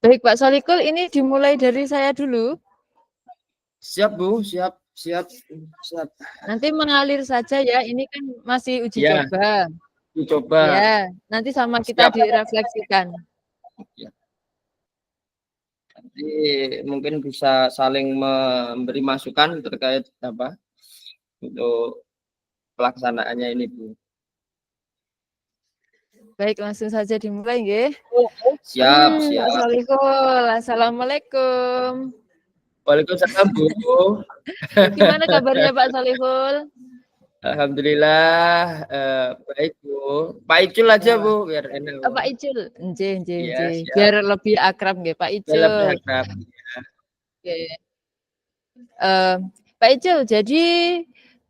Baik Pak Solikul, ini dimulai dari saya dulu. Siap Bu, siap. Nanti mengalir saja ya, ini kan masih uji Ya, coba. coba. Ya, nanti sama kita Siap. direfleksikan. Ya. Nanti mungkin bisa saling memberi masukan terkait apa untuk pelaksanaannya ini Bu. Baik, langsung saja dimulai nggih. Siap. Pak Solikul, Assalamualaikum. Waalaikumsalam Bu. Gimana kabarnya Pak Solikul? Alhamdulillah baik Bu. Pak Icul aja Bu biar enak. Pak Icul, nggih. Ya, Biar lebih akrab nggih Pak Icul. lebih akrab. Oke. Pak Icul, jadi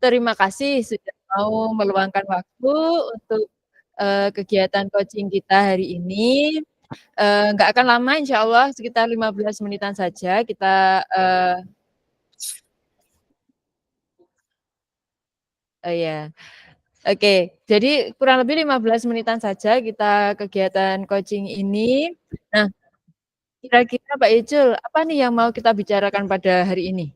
terima kasih sudah mau meluangkan waktu untuk kegiatan coaching kita hari ini. Nggak akan lama insya Allah, sekitar 15 menitan saja kita Oke, jadi kurang lebih 15 menitan saja kita kegiatan coaching ini. Nah, kira-kira Pak Icul, apa nih yang mau kita bicarakan pada hari ini?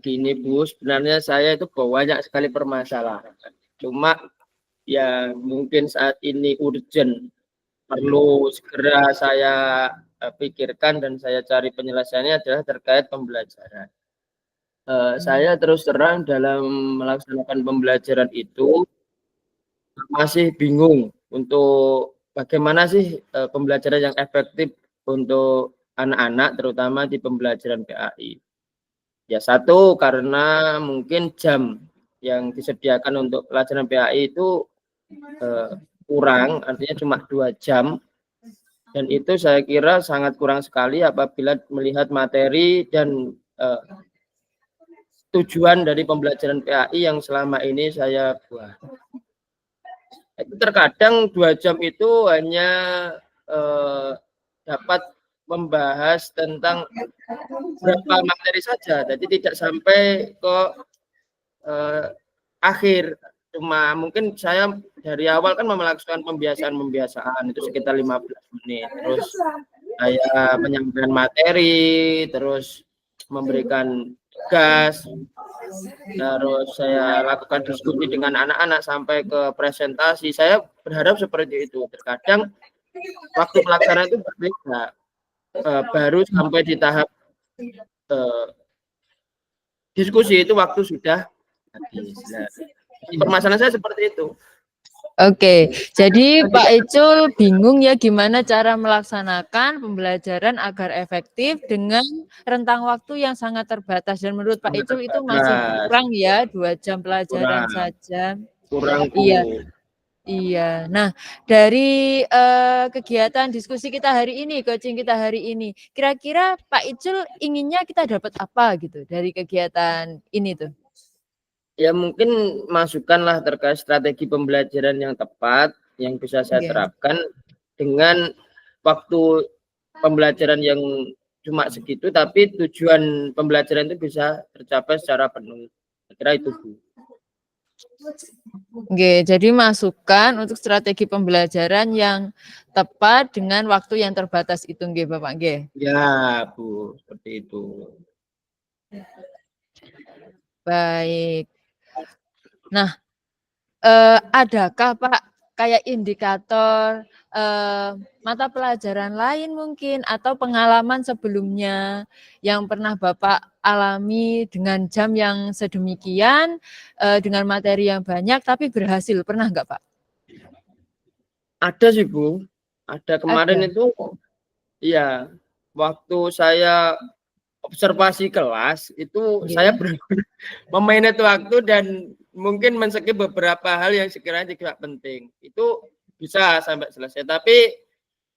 Gini Bu, sebenarnya saya itu banyak sekali permasalahan. Cuma ya mungkin saat ini urgent, perlu segera saya pikirkan dan saya cari penyelesaiannya adalah terkait pembelajaran. Saya terus terang dalam melaksanakan pembelajaran itu masih bingung untuk bagaimana sih pembelajaran yang efektif untuk anak-anak terutama di pembelajaran PAI. Ya satu karena mungkin jam yang disediakan untuk pelajaran PAI itu kurang, artinya cuma 2 jam. Dan itu saya kira sangat kurang sekali apabila melihat materi dan tujuan dari pembelajaran PAI yang selama ini saya buat. Itu terkadang 2 jam itu hanya dapat membahas tentang beberapa materi saja, jadi tidak sampai ke akhir. Cuma mungkin saya dari awal kan melakukan pembiasaan itu sekitar 15 menit. Terus saya menyampaikan materi, terus memberikan tugas, terus saya lakukan diskusi dengan anak-anak sampai ke presentasi. Saya berharap seperti itu. Terkadang waktu pelaksanaan itu berbeda. Baru sampai di tahap diskusi itu waktu sudah habis. Nah, permasalahan saya seperti itu. Oke, jadi Pak Icul bingung ya gimana cara melaksanakan pembelajaran agar efektif dengan rentang waktu yang sangat terbatas, dan menurut Pak Icul itu masih kurang ya 2 jam pelajaran saja. Kurang. Iya. Nah, dari kegiatan diskusi kita hari ini, coaching kita hari ini, kira-kira Pak Icul inginnya kita dapat apa gitu dari kegiatan ini tuh? Ya mungkin masukkanlah terkait strategi pembelajaran yang tepat yang bisa saya terapkan dengan waktu pembelajaran yang cuma segitu, tapi tujuan pembelajaran itu bisa tercapai secara penuh. Saya kira itu Bu. Oke, jadi masukan untuk strategi pembelajaran yang tepat dengan waktu yang terbatas itu, nggih Bapak nggih? Ya Bu, seperti itu. Baik. Nah, adakah Pak kayak indikator mata pelajaran lain mungkin atau pengalaman sebelumnya yang pernah Bapak alami dengan jam yang sedemikian, dengan materi yang banyak tapi berhasil, pernah nggak Pak? Ada sih Bu, ada kemarin itu, iya, waktu saya observasi kelas itu saya benar-benar memanage waktu dan mungkin men-skip beberapa hal yang sekiranya tidak penting. Itu bisa sampai selesai. Tapi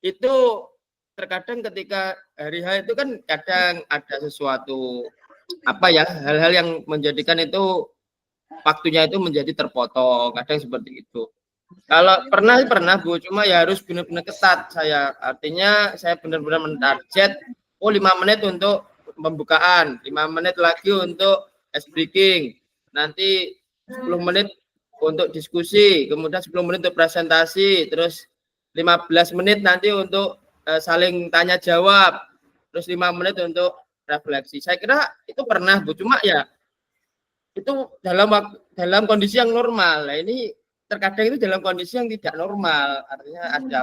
itu terkadang ketika hari H itu kan kadang ada sesuatu hal-hal yang menjadikan itu waktunya itu menjadi terpotong, kadang seperti itu. Kalau pernah Bu, cuma ya harus benar-benar ketat saya. Artinya saya benar-benar mentarget 5 menit untuk pembukaan, 5 menit lagi untuk ice breaking, nanti 10 menit untuk diskusi, kemudian 10 menit untuk presentasi, terus 15 menit nanti untuk saling tanya jawab, terus 5 menit untuk refleksi. Saya kira itu pernah Bu, cuma ya itu dalam kondisi yang normal. Nah, ini terkadang itu dalam kondisi yang tidak normal, artinya ada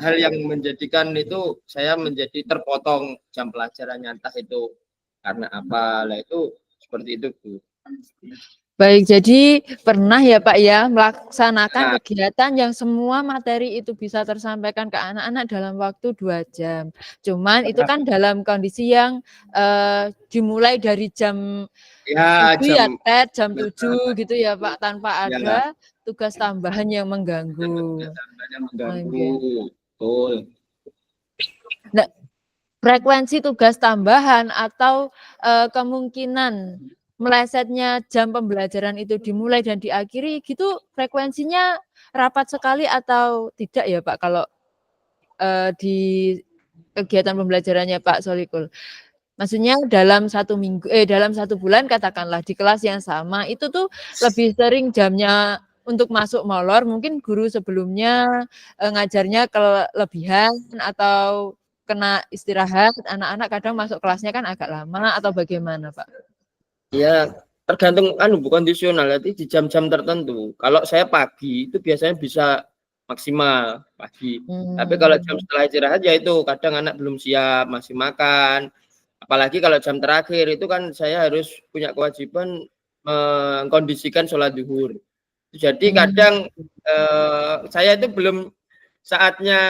hal yang menjadikan itu saya menjadi terpotong jam pelajarannya, entah itu karena apa. Lah itu seperti itu Bu. Baik, jadi pernah ya Pak ya melaksanakan Nah, kegiatan yang semua materi itu bisa tersampaikan ke anak-anak dalam waktu 2 jam. Cuman itu kan dalam kondisi yang dimulai dari jam ya 7 ya jam Ted, jam 7 gitu ya Pak, tanpa ya ada tugas tambahan yang mengganggu. tambahnya mengganggu. Oke. Betul. Nah, frekuensi tugas tambahan atau kemungkinan melesetnya jam pembelajaran itu dimulai dan diakhiri gitu frekuensinya rapat sekali atau tidak ya Pak kalau di kegiatan pembelajarannya Pak Solikul? Maksudnya dalam 1 bulan katakanlah di kelas yang sama itu tuh lebih sering jamnya untuk masuk molor, mungkin guru sebelumnya ngajarnya kelebihan atau kena istirahat, anak-anak kadang masuk kelasnya kan agak lama atau bagaimana Pak? Ya tergantung kondisional, nanti di jam-jam tertentu. Kalau saya pagi itu biasanya bisa maksimal pagi. Tapi kalau jam setelah istirahat ya itu kadang anak belum siap, masih makan. Apalagi kalau jam terakhir itu kan saya harus punya kewajiban mengkondisikan sholat zuhur. Jadi kadang saya itu belum saatnya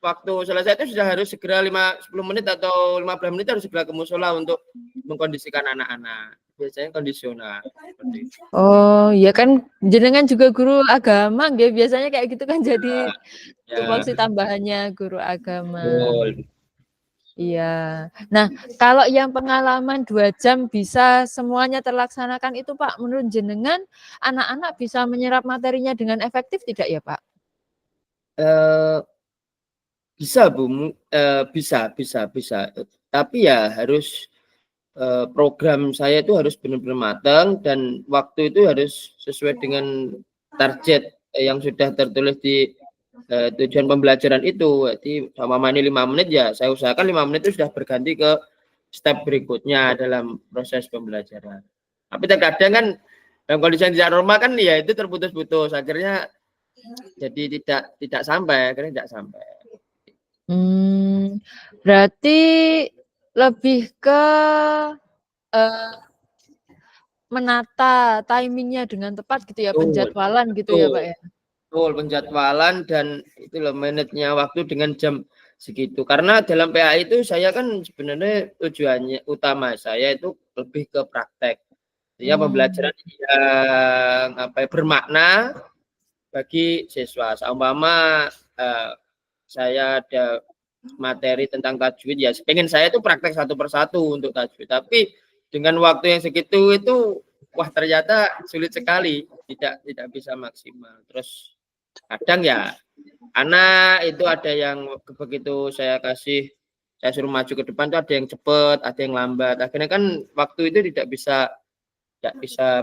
waktu selesai itu sudah harus segera 10 menit atau 15 menit harus segera ke musola untuk mengkondisikan anak-anak. Biasanya kondisional seperti itu. Oh, ya kan jenengan juga guru agama nggih, biasanya kayak gitu kan jadi Ya, tupoksi tambahannya guru agama. betul. Iya. Nah, kalau yang pengalaman 2 jam bisa semuanya terlaksanakan itu Pak, menurut jenengan anak-anak bisa menyerap materinya dengan efektif tidak ya Pak? Eh, bisa Bu, bisa. Tapi ya harus program saya itu harus benar-benar matang dan waktu itu harus sesuai dengan target yang sudah tertulis di tujuan pembelajaran itu. Jadi sama ini 5 menit ya saya usahakan 5 menit itu sudah berganti ke step berikutnya dalam proses pembelajaran. Tapi terkadang kan dalam kondisi yang tidak normal kan ya itu terputus-putus, akhirnya jadi tidak sampai, akhirnya tidak sampai. Berarti lebih ke menata timing-nya dengan tepat gitu ya, Betul, penjadwalan gitu ya betul. Pak ya? Betul, penjadwalan dan itu loh manajenya waktu dengan jam segitu. Karena dalam PAI itu saya kan sebenarnya tujuannya utama saya itu lebih ke praktek. Ya pembelajaran yang bermakna bagi siswa. Seumpama saya ada materi tentang tajwid ya, pengen saya itu praktek satu persatu untuk tajwid. Tapi dengan waktu yang segitu itu wah ternyata sulit sekali, tidak bisa maksimal. Terus kadang ya anak itu ada yang begitu saya suruh maju ke depan tuh ada yang cepat, ada yang lambat. Akhirnya kan waktu itu tidak bisa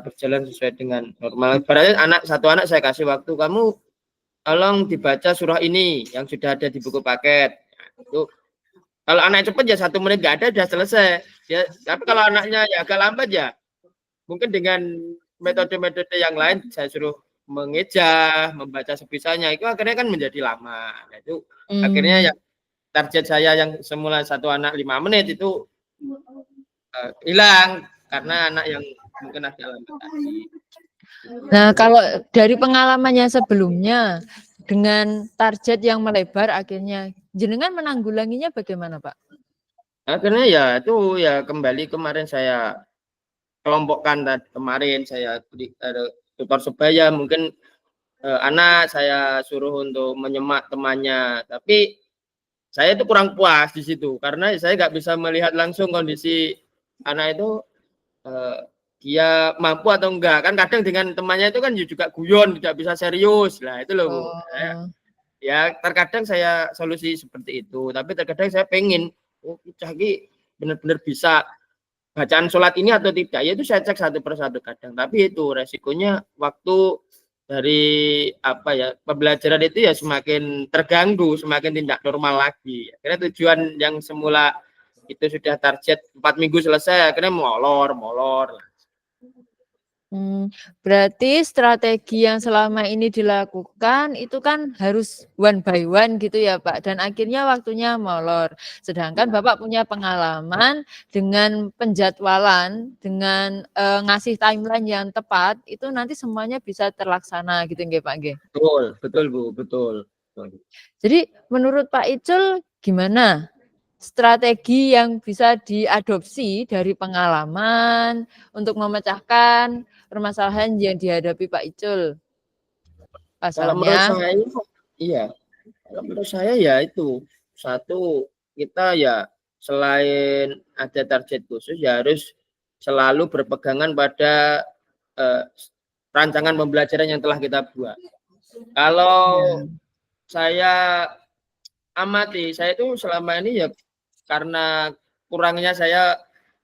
berjalan sesuai dengan normal. Ibaratnya satu anak saya kasih waktu, kamu tolong dibaca surah ini yang sudah ada di buku paket. Nah, itu kalau anak cepat ya 1 menit nggak ada sudah selesai. Ya, tapi kalau anaknya ya agak lambat ya mungkin dengan metode-metode yang lain saya suruh mengeja, membaca sebisanya itu akhirnya kan menjadi lama. Nah, itu akhirnya ya target saya yang semula satu anak 5 menit itu hilang karena anak yang mungkin agak lambat tadi. Nah, kalau dari pengalamannya sebelumnya dengan target yang melebar akhirnya jenengan menanggulanginya bagaimana, Pak? Akhirnya ya itu ya kembali kemarin saya kelompokkan kemarin saya tutor sebaya mungkin anak saya suruh untuk menyemak temannya, tapi saya itu kurang puas di situ karena saya nggak bisa melihat langsung kondisi anak itu dia mampu atau enggak, kan kadang dengan temannya itu kan juga guyon, tidak bisa serius lah itu loh Bu. Ya terkadang saya solusi seperti itu, tapi terkadang saya pengen cagi benar-benar bisa bacaan sholat ini atau tidak, ya itu saya cek satu persatu kadang. Tapi itu resikonya waktu dari apa ya, pembelajaran itu ya semakin terganggu, semakin tidak normal lagi. Akhirnya tujuan yang semula itu sudah target 4 minggu selesai, akhirnya molor. Berarti strategi yang selama ini dilakukan itu kan harus one by one gitu ya Pak, dan akhirnya waktunya molor. Sedangkan Bapak punya pengalaman dengan penjadwalan, dengan ngasih timeline yang tepat, itu nanti semuanya bisa terlaksana gitu nggih Pak nggih? Betul Bu, betul. Jadi menurut Pak Icul gimana strategi yang bisa diadopsi dari pengalaman untuk memecahkan permasalahan yang dihadapi Pak Icul? Kalau menurut Pasalnya, saya, iya. Kalau menurut saya ya itu, satu, kita ya selain ada target khusus ya harus selalu berpegangan pada rancangan pembelajaran yang telah kita buat. Kalau saya amati, saya itu selama ini ya karena kurangnya saya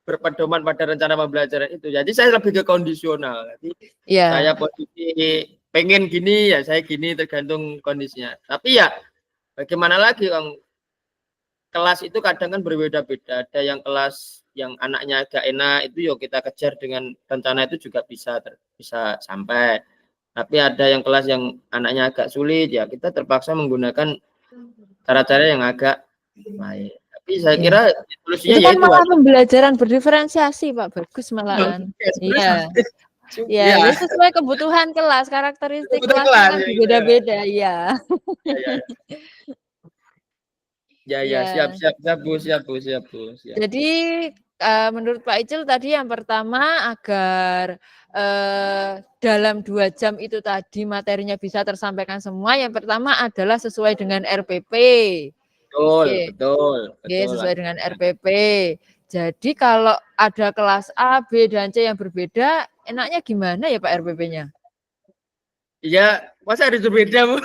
berpedoman pada rencana pembelajaran itu. Jadi saya lebih ke kondisional. Jadi saya posisi pengen gini ya saya gini tergantung kondisinya. Tapi ya bagaimana lagi Kang? Kelas itu kadang kan berbeda-beda. Ada yang kelas yang anaknya agak enak itu yuk kita kejar dengan rencana itu juga bisa sampai. Tapi ada yang kelas yang anaknya agak sulit ya kita terpaksa menggunakan cara-cara yang agak baik. Tapi saya kira solusinya itu kan yaitu malah pembelajaran berdiferensiasi Pak, bagus malahan. Iya. Ya, ya. jadi sesuai kebutuhan kelas, karakteristik kelas kan beda-beda, ya. Ya, siap Bu. Jadi menurut Pak Icul tadi yang pertama agar dalam 2 jam itu tadi materinya bisa tersampaikan semua, yang pertama adalah sesuai dengan RPP. Betul. Sesuai dengan RPP. Jadi kalau ada kelas A, B, dan C yang berbeda, enaknya gimana ya Pak RPP-nya? Iya, masa harus berbeda Bu?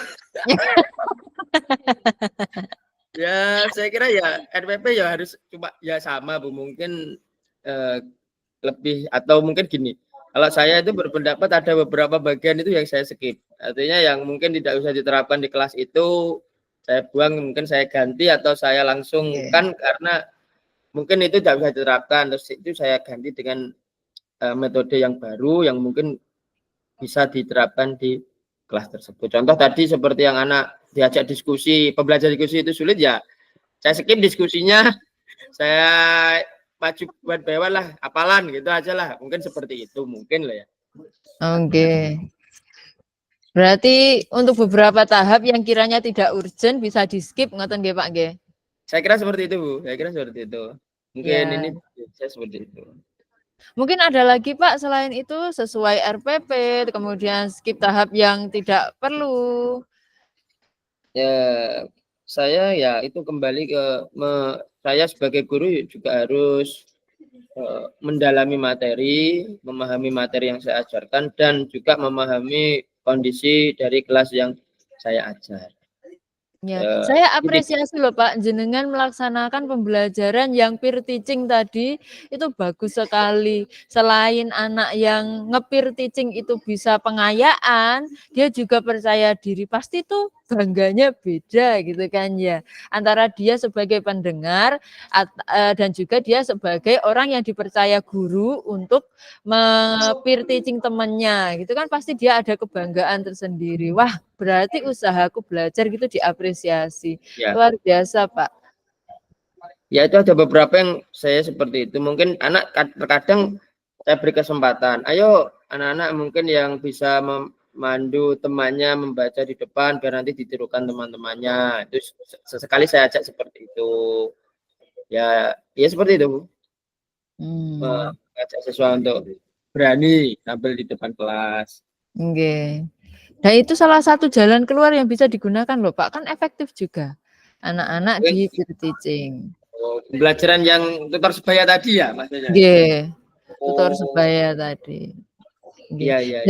Ya, saya kira ya RPP ya harus cuma ya sama Bu, mungkin lebih atau mungkin gini. Kalau saya itu berpendapat ada beberapa bagian itu yang saya skip. Artinya yang mungkin tidak usah diterapkan di kelas itu saya buang, mungkin saya ganti atau saya langsung kan karena mungkin itu tidak bisa diterapkan, terus itu saya ganti dengan metode yang baru yang mungkin bisa diterapkan di kelas tersebut. Contoh tadi seperti yang anak diajak diskusi, pembelajaran diskusi itu sulit ya, saya skip diskusinya, saya maju buat bawah lah, apalan gitu aja lah, mungkin seperti itu mungkin lah ya. Oke. Berarti untuk beberapa tahap yang kiranya tidak urgent bisa di skip, ngoten nggih Pak nggih? Saya kira seperti itu Bu, mungkin ini saya seperti itu. Mungkin ada lagi Pak selain itu sesuai RPP, kemudian skip tahap yang tidak perlu. Ya, saya ya itu kembali ke saya sebagai guru juga harus mendalami materi, memahami materi yang saya ajarkan dan juga memahami kondisi dari kelas yang saya ajar. Ya, saya apresiasi loh Pak, jenengan melaksanakan pembelajaran yang peer teaching tadi itu bagus sekali. Selain anak yang nge-peer teaching itu bisa pengayaan, dia juga percaya diri. Pasti tuh bangganya beda gitu kan ya. Antara dia sebagai pendengar dan juga dia sebagai orang yang dipercaya guru untuk peer teaching temannya. Gitu kan pasti dia ada kebanggaan tersendiri. Wah, berarti usahaku belajar gitu diapresiasi. Ya. Luar biasa, Pak. Ya itu ada beberapa yang saya seperti itu. Mungkin anak terkadang saya beri kesempatan. Ayo anak-anak mungkin yang bisa memandu temannya membaca di depan biar nanti ditirukan teman-temannya. Itu sesekali saya ajak seperti itu. Ya seperti itu. Ajak siswa untuk berani tampil di depan kelas. Oke. Nah itu salah satu jalan keluar yang bisa digunakan loh Pak, kan efektif juga anak-anak di peer teaching. Pembelajaran yang tutor sebaya tadi ya maksudnya? Iya, tutor sebaya tadi. Iya.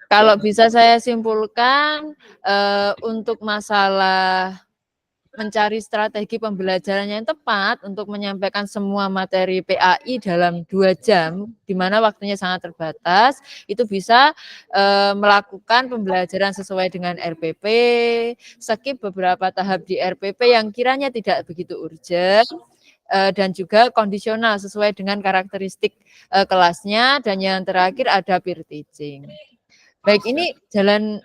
Kalau bisa saya simpulkan untuk masalah mencari strategi pembelajaran yang tepat untuk menyampaikan semua materi PAI dalam 2 jam, di mana waktunya sangat terbatas, itu bisa melakukan pembelajaran sesuai dengan RPP, skip beberapa tahap di RPP yang kiranya tidak begitu urgent, dan juga kondisional sesuai dengan karakteristik kelasnya, dan yang terakhir ada peer teaching. Baik, ini jalan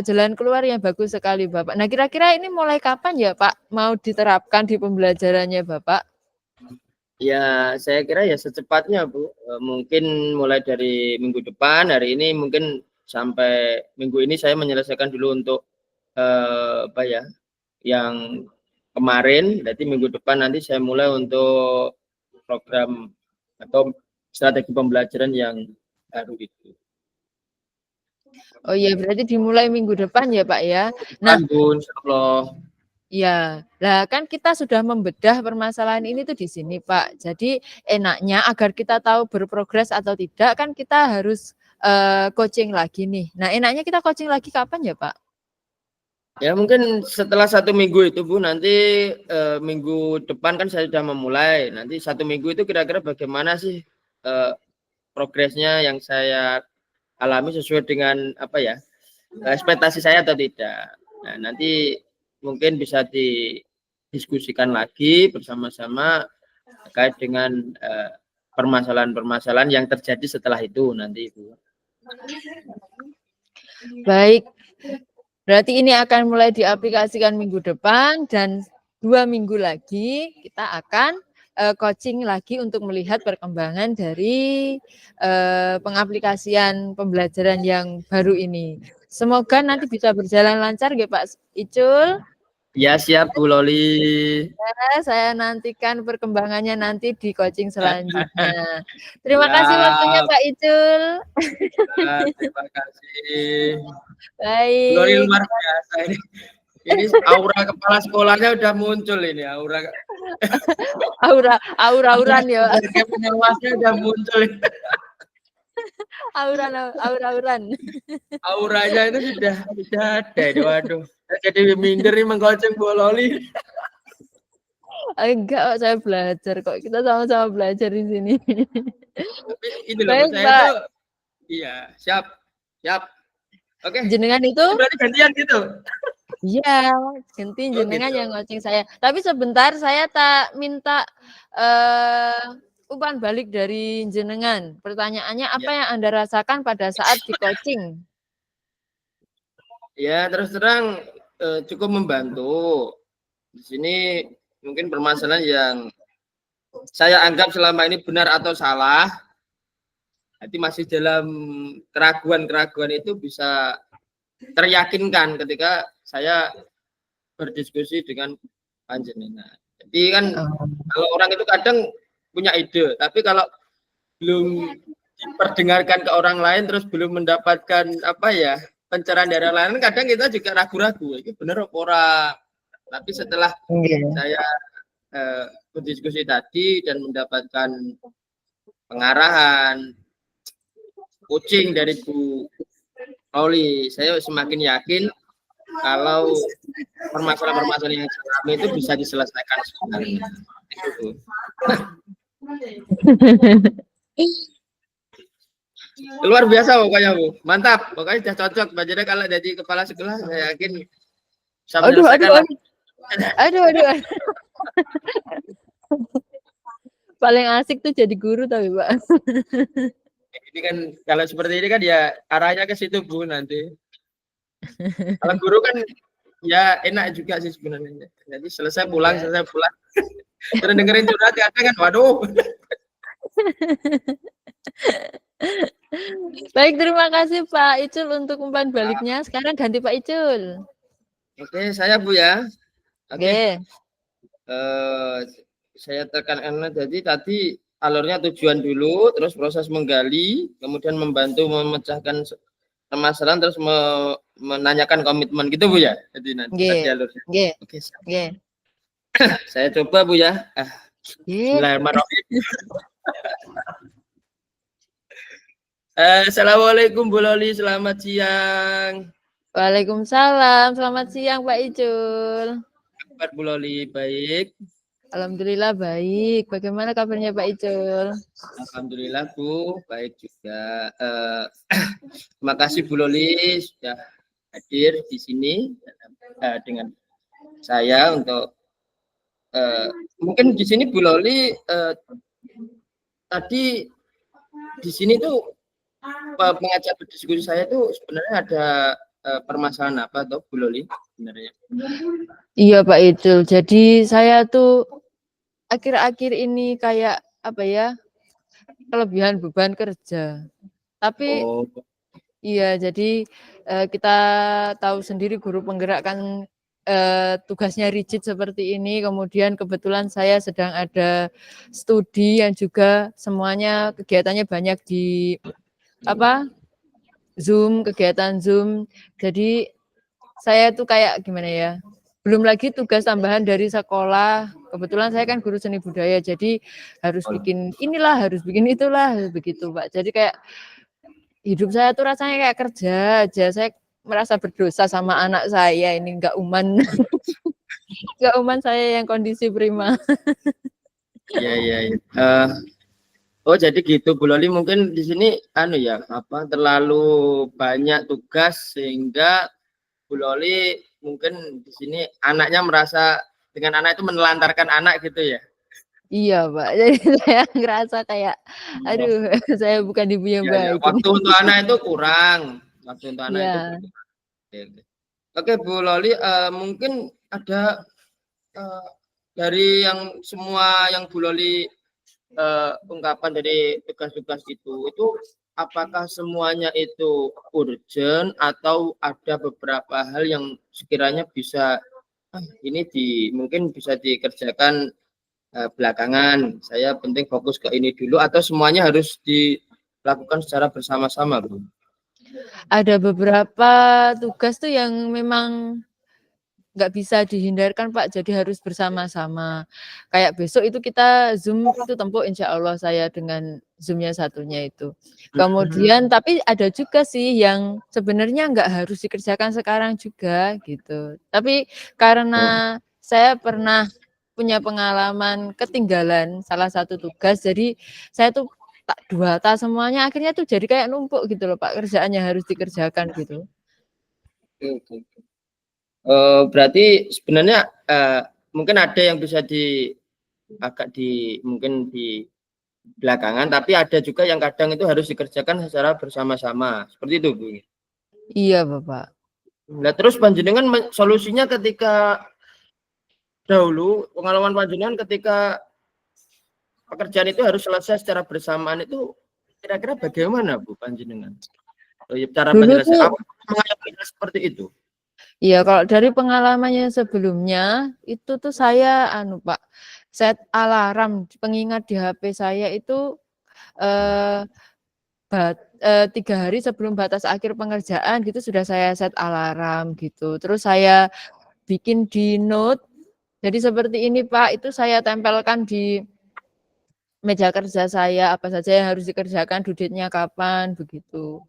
jalan keluar yang bagus sekali Bapak. Nah, kira-kira ini mulai kapan ya Pak mau diterapkan di pembelajarannya Bapak? Ya, saya kira ya secepatnya Bu. Mungkin mulai dari minggu depan, hari ini mungkin sampai minggu ini saya menyelesaikan dulu untuk yang kemarin. Berarti minggu depan nanti saya mulai untuk program atau strategi pembelajaran yang baru itu. Oh iya, berarti dimulai minggu depan ya Pak ya. Nah, Bu, insyaallah. ya, lah kan kita sudah membedah permasalahan ini tuh di sini Pak. Jadi enaknya agar kita tahu berprogres atau tidak kan kita harus coaching lagi nih. Nah, enaknya kita coaching lagi kapan ya Pak? Ya mungkin setelah 1 minggu itu Bu, nanti minggu depan kan saya sudah memulai. Nanti 1 minggu itu kira-kira bagaimana sih progresnya yang saya alami sesuai dengan ekspektasi saya atau tidak. Nah, nanti mungkin bisa didiskusikan lagi bersama-sama terkait dengan permasalahan-permasalahan yang terjadi setelah itu nanti Ibu. Baik, berarti ini akan mulai diaplikasikan minggu depan dan 2 minggu lagi kita akan coaching lagi untuk melihat perkembangan dari pengaplikasian pembelajaran yang baru ini. Semoga nanti bisa berjalan lancar ya Pak Icul. Ya siap Bu Loli. Ya, saya nantikan perkembangannya nanti di coaching selanjutnya. Terima kasih waktunya Pak Icul. Terima kasih. Baik. Loli luar biasa ini. Ini aura kepala sekolahnya udah muncul ini, aura-auran ya. Harga penyewasnya udah muncul. Aura-auran. Auranya itu sudah ada. Waduh. Jadi minder nih mengcoaching Bu Loli. Enggak, saya belajar kok. Kita sama-sama belajar di sini. Tapi ini loh, baik, saya itu iya, siap. Oke. Jenengan itu berarti gantian gitu. Iya, ganti jenengan gitu. Yang coaching saya. Tapi sebentar saya tak minta umpan balik dari jenengan. Pertanyaannya apa yang Anda rasakan pada saat di coaching? Ya, terus terang cukup membantu. Di sini mungkin permasalahan yang saya anggap selama ini benar atau salah, nanti masih dalam keraguan-keraguan itu bisa teryakinkan ketika saya berdiskusi dengan panjenengan. Jadi kan kalau orang itu kadang punya ide, tapi kalau belum diperdengarkan ke orang lain terus belum mendapatkan pencerahan dari orang lain, kadang kita juga ragu-ragu, ini benar apa ora. Tapi setelah saya berdiskusi tadi dan mendapatkan pengarahan, coaching dari Bu Loli, saya semakin yakin kalau permasalahan-permasalahan yang kami itu bisa diselesaikan sebenarnya. Itu. Luar biasa pokoknya Bu, mantap, pokoknya sudah cocok. Bajada kalau jadi kepala sekolah saya yakin bisa menyelesaikan. Aduh. Paling asik tuh jadi guru tapi Pak. Ini kan kalau seperti ini kan ya arahnya ke situ Bu nanti. Kalau guru kan ya enak juga sih sebenarnya. Jadi selesai pulang. Terus dengerin curhat kadang kan waduh. Baik, terima kasih Pak Icul untuk umpan baliknya. Sekarang ganti Pak Icul. Oke, saya Bu ya. Oke. Saya tekankan jadi tadi alurnya tujuan dulu, terus proses menggali, kemudian membantu memecahkan permasalahan, terus menanyakan komitmen gitu Bu ya. Jadi nanti alurnya. Oke. Saya coba Bu ya. Bismillahirrahmanirrahim. Assalamualaikum Bu Loli, selamat siang. Waalaikumsalam. Selamat siang Pak Icul. Kabar Bu Loli baik. Alhamdulillah baik. Bagaimana kabarnya Pak Icul? Alhamdulillah Bu, baik juga. Terima kasih Bu Loli sudah hadir di sini dengan saya untuk mungkin di sini Bu Loli tadi di sini tuh mengajak berdiskusi saya tuh sebenarnya ada permasalahan apa atau Bu Loli sebenarnya? Iya Pak Icul. Jadi saya tuh akhir-akhir ini kayak apa ya, kelebihan beban kerja. Tapi iya, jadi kita tahu sendiri guru penggerak kan tugasnya rigid seperti ini. Kemudian kebetulan saya sedang ada studi yang juga semuanya kegiatannya banyak di Zoom, kegiatan Zoom. Jadi saya tuh kayak gimana ya? Belum lagi tugas tambahan dari sekolah. Kebetulan saya kan guru seni budaya, jadi harus bikin inilah, harus bikin itulah, begitu Pak. Jadi kayak hidup saya tuh rasanya kayak kerja aja. Saya merasa berdosa sama anak saya ini, nggak uman. Nggak uman saya yang kondisi prima. Iya. Oh jadi gitu Bu Loli, mungkin di sini terlalu banyak tugas sehingga Bu Loli mungkin di sini anaknya merasa dengan anak itu menelantarkan anak gitu ya. Iya Pak, jadi saya ngerasa kayak aduh saya bukan ibu yang baik. Waktu untuk anak itu kurang. Oke Bu Loli, mungkin ada dari yang semua yang Bu Loli ungkapan dari tugas-tugas itu apakah semuanya itu urgent atau ada beberapa hal yang sekiranya bisa mungkin bisa dikerjakan belakangan, saya penting fokus ke ini dulu, atau semuanya harus dilakukan secara bersama-sama Bu? Ada beberapa tugas tuh yang memang nggak bisa dihindarkan Pak, jadi harus bersama-sama. Kayak besok itu kita Zoom itu Tempo, insya Allah saya dengan Zoom-nya satunya itu. Kemudian tapi ada juga sih yang sebenarnya nggak harus dikerjakan sekarang juga gitu. Tapi karena saya pernah punya pengalaman ketinggalan salah satu tugas, jadi saya tuh tak data semuanya, akhirnya tuh jadi kayak numpuk gitu loh Pak, kerjaannya harus dikerjakan gitu. Berarti sebenarnya mungkin ada yang bisa mungkin di belakangan, tapi ada juga yang kadang itu harus dikerjakan secara bersama-sama, seperti itu Bu. Iya Bapak. Nah terus panjenengan solusinya ketika dahulu pengalaman panjenengan ketika pekerjaan itu harus selesai secara bersamaan itu kira-kira bagaimana Bu panjenengan? Cara penyelesaian seperti itu? Iya, kalau dari pengalamannya sebelumnya itu tuh saya Pak, set alarm pengingat di HP saya itu 3 hari sebelum batas akhir pengerjaan gitu sudah saya set alarm gitu. Terus saya bikin di note. Jadi seperti ini Pak, itu saya tempelkan di meja kerja saya, apa saja yang harus dikerjakan, due date-nya kapan, begitu.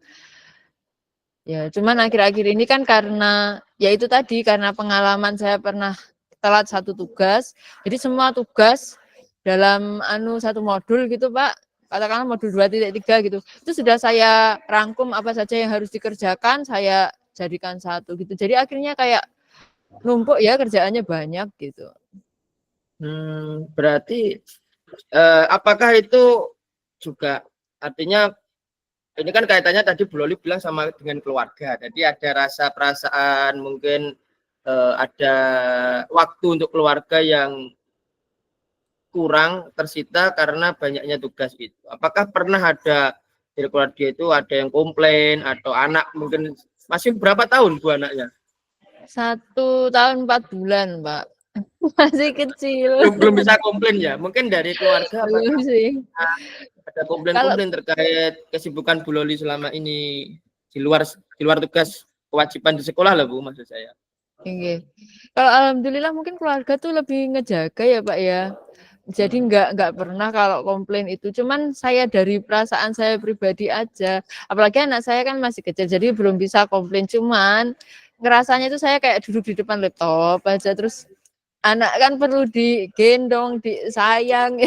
Ya, cuman akhir-akhir ini kan karena ya itu tadi, karena pengalaman saya pernah telat satu tugas, jadi semua tugas dalam satu modul gitu Pak, katakanlah modul 2.3 gitu, itu sudah saya rangkum apa saja yang harus dikerjakan, saya jadikan satu gitu. Jadi akhirnya kayak numpuk ya, kerjaannya banyak gitu. Berarti apakah itu juga artinya ini kan kaitannya tadi Bu Loli bilang sama dengan keluarga, jadi ada rasa perasaan mungkin ada waktu untuk keluarga yang kurang tersita karena banyaknya tugas itu. Apakah pernah ada dari keluarga itu ada yang komplain atau anak mungkin masih berapa tahun Bu anaknya? 1 tahun 4 bulan Pak. Masih kecil. Belum bisa komplain ya? Mungkin dari keluarga belum sih. Ada komplain-komplain terkait kesibukan Bu Loli selama ini di luar tugas kewajiban di sekolah lah Bu, maksud saya. Oke. Kalau alhamdulillah mungkin keluarga tuh lebih ngejaga ya Pak ya. Jadi nggak pernah kalau komplain itu, cuman saya dari perasaan saya pribadi aja, apalagi anak saya kan masih kecil, jadi belum bisa komplain, cuman ngerasanya itu saya kayak duduk di depan laptop aja, terus anak kan perlu digendong, disayang.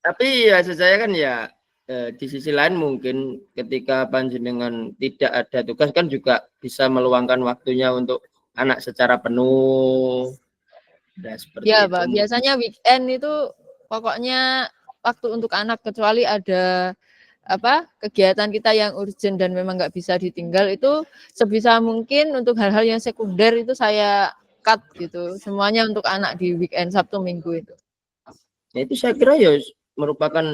Tapi ya saya kan ya di sisi lain mungkin ketika panjenengan tidak ada tugas kan juga bisa meluangkan waktunya untuk anak secara penuh. Nah, Ya, seperti itu. Pak, biasanya weekend itu pokoknya waktu untuk anak, kecuali ada kegiatan kita yang urgent dan memang nggak bisa ditinggal, itu sebisa mungkin untuk hal-hal yang sekunder itu saya cut gitu. Semuanya untuk anak di weekend Sabtu Minggu itu. Nah, itu saya kira ya merupakan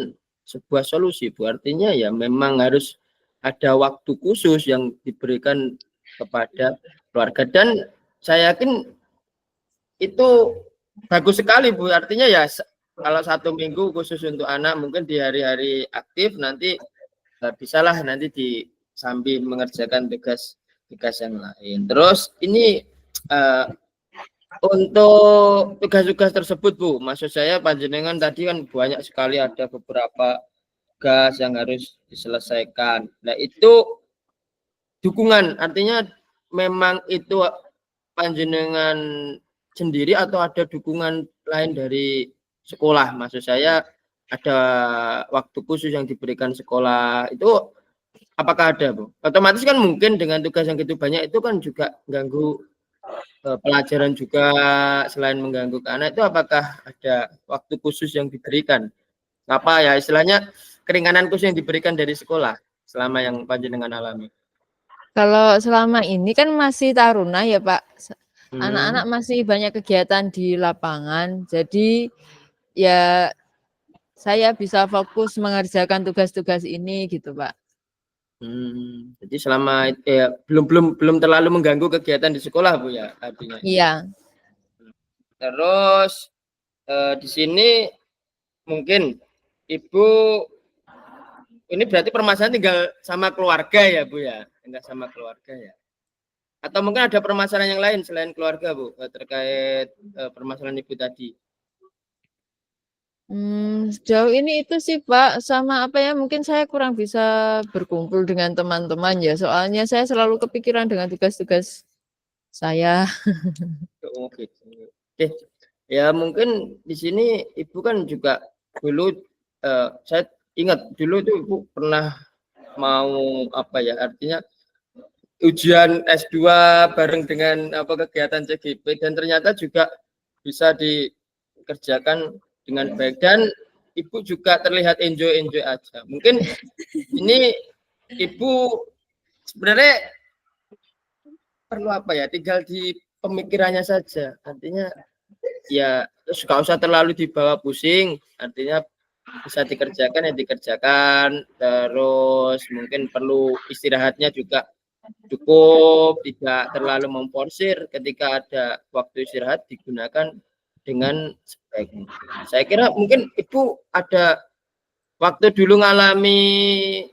sebuah solusi, Bu. Artinya ya memang harus ada waktu khusus yang diberikan kepada keluarga dan saya yakin itu bagus sekali, Bu. Artinya ya kalau 1 minggu khusus untuk anak mungkin di hari-hari aktif nanti bisalah nanti sambil mengerjakan tugas yang lain. Terus ini untuk tugas-tugas tersebut, Bu, maksud saya panjenengan tadi kan banyak sekali ada beberapa tugas yang harus diselesaikan. Nah, itu dukungan, artinya memang itu panjenengan sendiri atau ada dukungan lain dari sekolah? Maksud saya ada waktu khusus yang diberikan sekolah itu apakah ada, Bu? Otomatis kan mungkin dengan tugas yang gitu banyak itu kan juga ganggu pelajaran juga selain mengganggu ke anak itu apakah ada waktu khusus yang diberikan? Apa ya istilahnya keringanan khusus yang diberikan dari sekolah selama yang panjenengan alami? Kalau selama ini kan masih taruna ya, Pak. Anak-anak masih banyak kegiatan di lapangan, jadi ya saya bisa fokus mengerjakan tugas-tugas ini gitu, Pak. Jadi selama belum terlalu mengganggu kegiatan di sekolah, Bu, ya artinya. Iya. Terus di sini mungkin Ibu ini berarti permasalahan tinggal sama keluarga ya, Bu, ya? Tinggal sama keluarga ya. Atau mungkin ada permasalahan yang lain selain keluarga, Bu, terkait permasalahan Ibu tadi? Sejauh ini itu sih, Pak, sama mungkin saya kurang bisa berkumpul dengan teman-teman ya, soalnya saya selalu kepikiran dengan tugas-tugas saya. Oh, gitu. Oke. Ya mungkin di sini Ibu kan juga dulu saya ingat dulu itu Ibu pernah mau artinya ujian S2 bareng dengan kegiatan CGP dan ternyata juga bisa dikerjakan dengan baik dan Ibu juga terlihat enjoy aja. Mungkin ini Ibu sebenarnya perlu tinggal di pemikirannya saja. Artinya ya terus gak usah terlalu dibawa pusing, artinya bisa dikerjakan terus mungkin perlu istirahatnya juga cukup, tidak terlalu memforsir, ketika ada waktu istirahat digunakan dengan sebaik mungkin. Saya kira mungkin Ibu ada waktu dulu ngalami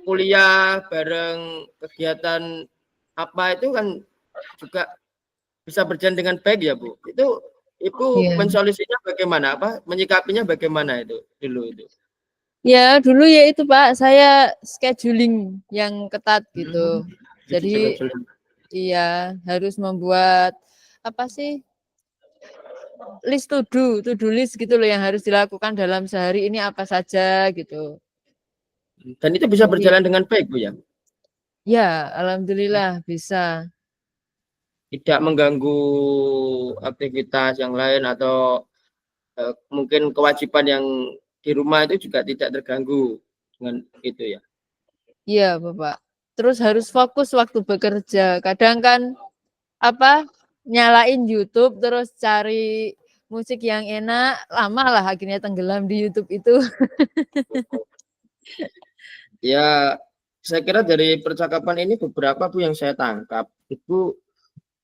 kuliah bareng kegiatan itu kan juga bisa berjalan dengan baik ya, Bu. Itu Ibu Iya. mensolusinya bagaimana? Menyikapinya bagaimana itu dulu itu? Ya, dulu ya itu, Pak, saya scheduling yang ketat gitu. Jadi iya, harus membuat list to do list gitu loh yang harus dilakukan dalam sehari ini apa saja gitu. Dan itu bisa Jadi berjalan dengan baik, Bu, ya? ya, alhamdulillah bisa. Tidak mengganggu aktivitas yang lain atau mungkin kewajiban yang di rumah itu juga tidak terganggu dengan itu ya. Iya, Bapak. Terus harus fokus waktu bekerja. Kadang kan nyalain YouTube terus cari musik yang enak, lama lah akhirnya tenggelam di YouTube itu. Ya, saya kira dari percakapan ini beberapa Bu yang saya tangkap itu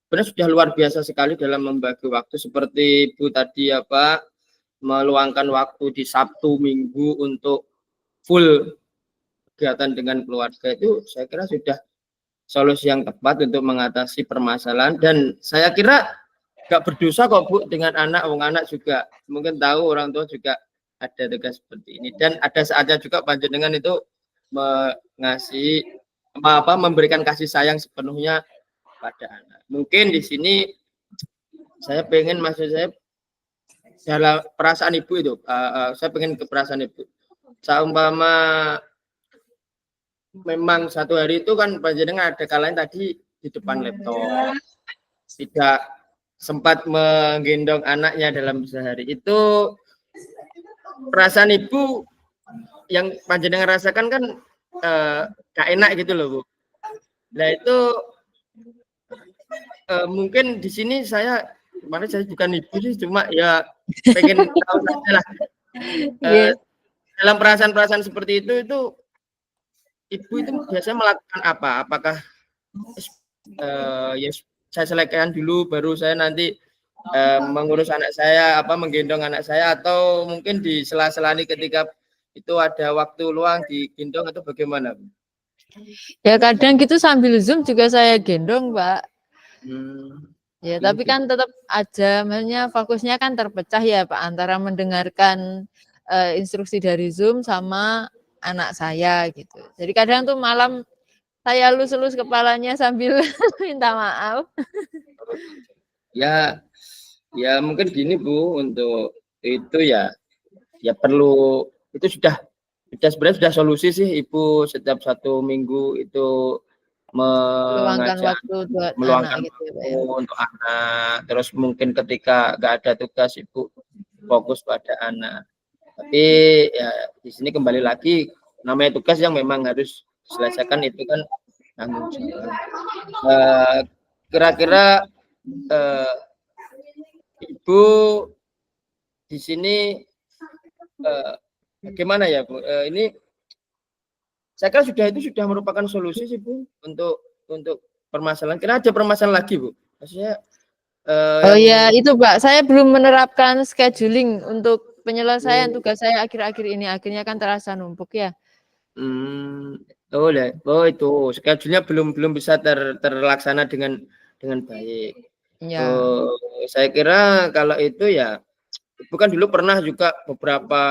sebenarnya sudah luar biasa sekali dalam membagi waktu seperti Bu tadi meluangkan waktu di Sabtu Minggu untuk full kegiatan dengan keluarga itu saya kira sudah solusi yang tepat untuk mengatasi permasalahan dan saya kira gak berdosa kok Bu dengan anak, wong anak juga mungkin tahu orang tua juga ada tugas seperti ini, dan ada saatnya juga panjenengan itu mengasih memberikan kasih sayang sepenuhnya pada anak. Mungkin di sini saya pengen, maksud saya dalam perasaan ibu itu, saya pengen ke perasaan ibu. Seumpama memang satu hari itu kan panjenengan ada kalanya tadi di depan laptop, tidak sempat menggendong anaknya dalam sehari, itu perasaan ibu yang panjenengan rasakan kan gak enak gitu loh Bu. Nah itu mungkin di sini saya bukan ibu sih, cuma ya pengen tahu saja lah. Dalam perasaan-perasaan seperti itu ibu itu biasanya melakukan apa? Apakah ya saya selesaikan dulu baru saya nanti mengurus anak saya, menggendong anak saya, atau mungkin di sela-sela ketika itu ada waktu luang digendong atau bagaimana? Ya kadang gitu sambil Zoom juga saya gendong, Pak. Ya, tapi kan tetap aja, maksudnya fokusnya kan terpecah ya Pak, antara mendengarkan instruksi dari Zoom sama anak saya gitu. Jadi kadang tuh malam saya elus-elus kepalanya sambil minta maaf. Ya mungkin gini Bu, untuk itu ya perlu, itu sebenarnya sudah solusi sih Ibu, setiap 1 minggu itu Meluangkan waktu buat anak gitu ya. Untuk anak, terus mungkin ketika nggak ada tugas Ibu fokus pada anak. Tapi ya di sini kembali lagi, namanya tugas yang memang harus diselesaikan itu kan tanggung jawab. Kira-kira Ibu di sini bagaimana ya Bu? Ini saya kira sudah merupakan solusi sih Bu untuk permasalahan. Kira ada permasalahan lagi Bu? Maksudnya oh ya itu Pak, saya belum menerapkan scheduling untuk penyelesaian tugas saya akhir-akhir ini, akhirnya kan terasa numpuk ya. Oh itu schedule-nya belum bisa terlaksana dengan baik. Ya. Saya kira kalau itu ya, bukan dulu pernah juga beberapa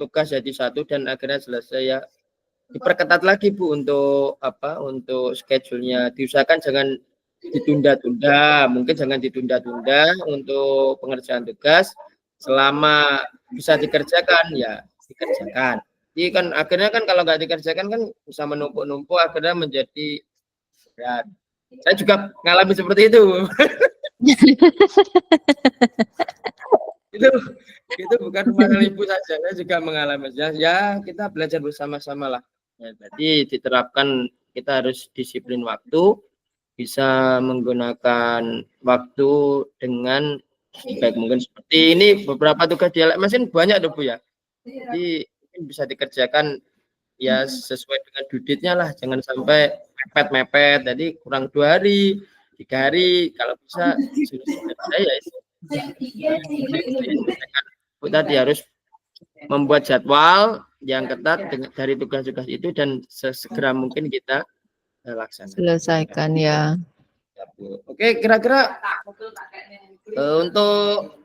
tugas jadi satu dan akhirnya selesai ya. Diperketat lagi Bu untuk untuk schedule-nya, diusahakan jangan ditunda-tunda, mungkin jangan ditunda-tunda untuk pengerjaan tugas, selama bisa dikerjakan ya dikerjakan. Jadi kan akhirnya kan kalau nggak dikerjakan kan bisa menumpuk-numpuk, akhirnya menjadi berat. Saya juga mengalami seperti itu. itu bukan masalah ibu saja, saya juga mengalami. Ya kita belajar bersama-sama lah. Ya, berarti diterapkan, kita harus disiplin waktu, bisa menggunakan waktu dengan baik mungkin. Seperti ini beberapa tugas dialek mesin banyak tuh Bu ya. Jadi mungkin bisa dikerjakan ya sesuai dengan due-date-nya lah, jangan sampai mepet-mepet. Jadi kurang 2 hari, 3 hari, kalau bisa selesai ya itu. Tadi harus membuat jadwal yang ketat dari tugas-tugas itu dan sesegera mungkin kita laksanakan. Selesaikan ya. Oke, kira-kira untuk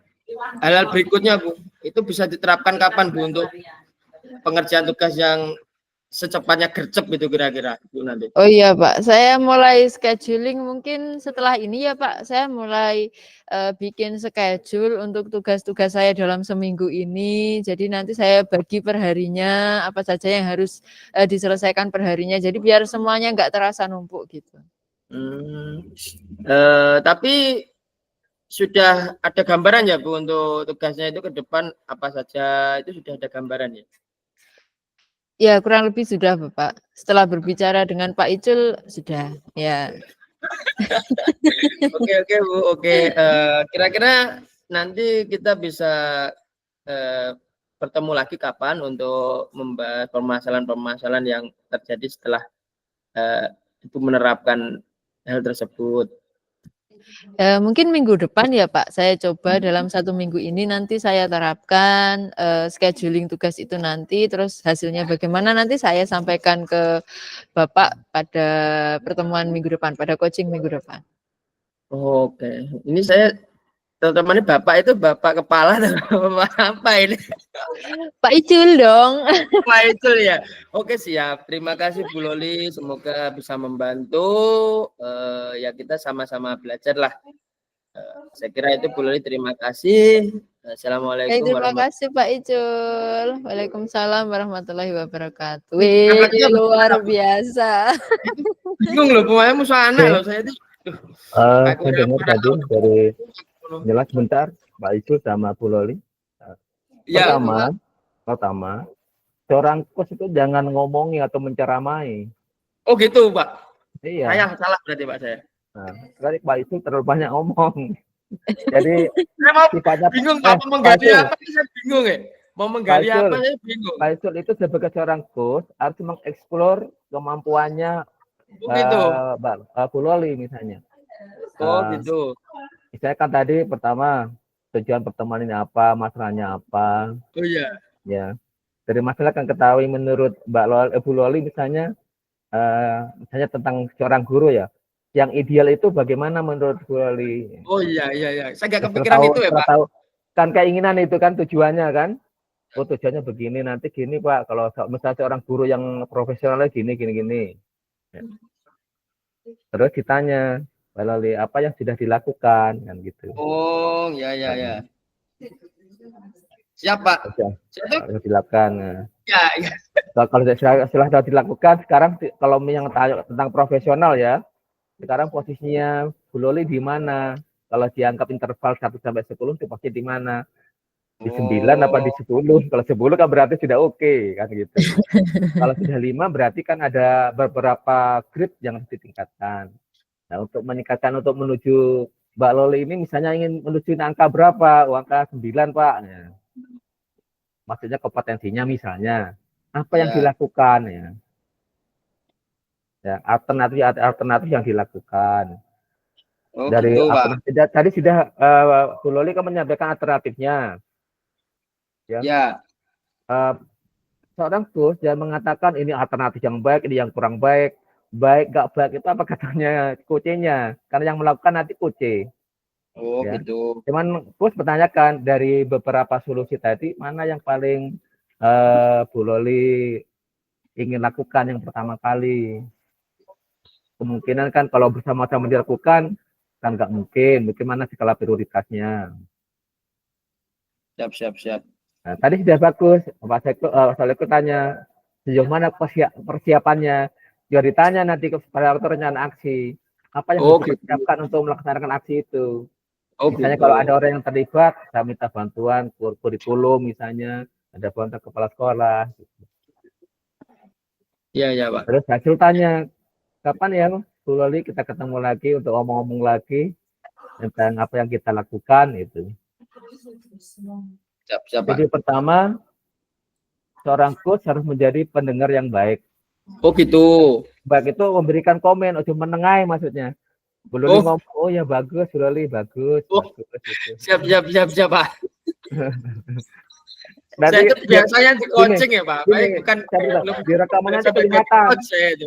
hal-hal berikutnya Bu, itu bisa diterapkan kapan Bu untuk pengerjaan tugas yang secepatnya gercep itu kira-kira Bu nanti? Oh iya Pak, saya mulai scheduling mungkin setelah ini ya Pak, saya mulai bikin schedule untuk tugas-tugas saya dalam seminggu ini. Jadi nanti saya bagi per harinya apa saja yang harus diselesaikan per harinya. Jadi biar semuanya nggak terasa numpuk gitu. Tapi sudah ada gambaran ya Bu untuk tugasnya itu ke depan apa saja, itu sudah ada gambaran ya? Ya kurang lebih sudah Bapak. Setelah berbicara dengan Pak Icul sudah ya. Oke Bu, oke. Kira-kira nanti kita bisa bertemu lagi kapan untuk membahas permasalahan-permasalahan yang terjadi setelah Ibu menerapkan hal tersebut? Mungkin minggu depan ya Pak, saya coba dalam 1 minggu ini nanti saya terapkan scheduling tugas itu nanti, terus hasilnya bagaimana nanti saya sampaikan ke Bapak pada pertemuan minggu depan, pada coaching minggu depan. Oke, ini saya teman-teman ini Bapak itu Bapak kepala atau Bapak apa ini? Pak Icul dong. Pak itu ya. Oke siap. Terima kasih Bu Loli. Semoga bisa membantu. Ya kita sama-sama belajar lah. Saya kira itu Bu Loli. Terima kasih. Assalamualaikum Terima warahmatullahi kasih Pak Icul. Waalaikumsalam warahmatullahi wabarakatuh. wabarakatuh. Wih, luar biasa. Bingung loh, pokoknya musuh anak loh saya itu. Saya dengar tadi dari jelas bentar Pak Icu sama Bu Loli. Ya, Pertama, seorang coach itu jangan ngomongi atau menceramai. oh gitu Pak. Iya. Saya salah berarti Pak saya. Nah, sekali Pak Icu terlalu banyak ngomong. Jadi Saya mau sifatnya bingung apa menggali apa saya bingung ya. Mau menggali Pak Icul. apa saya bingung. Pak Icu itu sebagai seorang coach harus mengeksplor kemampuannya gitu. Bu Loli misalnya. Oh gitu. Saya kan tadi pertama tujuan pertemuan ini apa, masalahnya apa. Oh iya. Ya, dari masalah kan ketahui menurut Bu Loli misalnya, misalnya tentang seorang guru ya, yang ideal itu bagaimana menurut Bu Loli? Oh iya. Saya nggak kepikiran itu ya Pak. Tahu, kan keinginan itu kan tujuannya kan? Oh tujuannya begini, nanti gini Pak, kalau misalnya seorang guru yang profesional gini. Ya. Terus ditanya, Bu Loli apa yang sudah dilakukan kan gitu. Oh ya. Siapa? Harus dilakukan. Ya. Kalau sudah dilakukan, sekarang kalau yang tentang profesional ya, sekarang posisinya Bu Loli di mana? Kalau dianggap interval 1 sampai 10 itu pasti di mana? Di 9 apa di 10? Kalau 10 kan berarti sudah oke kan gitu. Kalau sudah 5 berarti kan ada beberapa grade yang harus ditingkatkan. Nah, untuk meningkatkan untuk menuju Mbak Loli ini misalnya ingin menuju angka berapa? Angka 9, Pak. Ya. Maksudnya kompetensinya misalnya apa yang dilakukan ya? Ya, alternatif yang dilakukan. Oh, dari gitu, tadi sudah Bu Loli kan menyampaikan alternatifnya. Ya. Seorang coach jangan mengatakan ini alternatif yang baik, ini yang kurang baik. Baik, nggak baik itu apa katanya coachnya? Karena yang melakukan nanti coach. Oh, ya. gitu. Cuman coach bertanyakan dari beberapa solusi tadi mana yang paling Bu Loli ingin lakukan yang pertama kali. Kemungkinan kan kalau bersama-sama dilakukan kan nggak mungkin. Bagaimana skala prioritasnya? Siap. Nah, tadi sudah bagus. Pak Saleku tanya sejauh mana persiapannya. Juga ditanya nanti kepada rencana aksi. Apa yang harus dipersiapkan untuk melaksanakan aksi itu? Misalnya kalau ada orang yang terlibat, saya minta bantuan kurikulum misalnya, ada bantuan kepala sekolah. Iya Pak. Terus hasil tanya, kapan ya Bu Loli kita ketemu lagi untuk ngomong-ngomong lagi tentang apa yang kita lakukan itu. Siap, Jadi pertama, seorang coach harus menjadi pendengar yang baik. Oh gitu. Baik itu memberikan komen, cuma menengahi maksudnya. Bu Loli ngomong, oh ya bagus, Bu Loli bagus. Gitu. Siap Pak. Nanti saya biasanya di coaching ya Pak. Bukan di rekamannya kelihatan.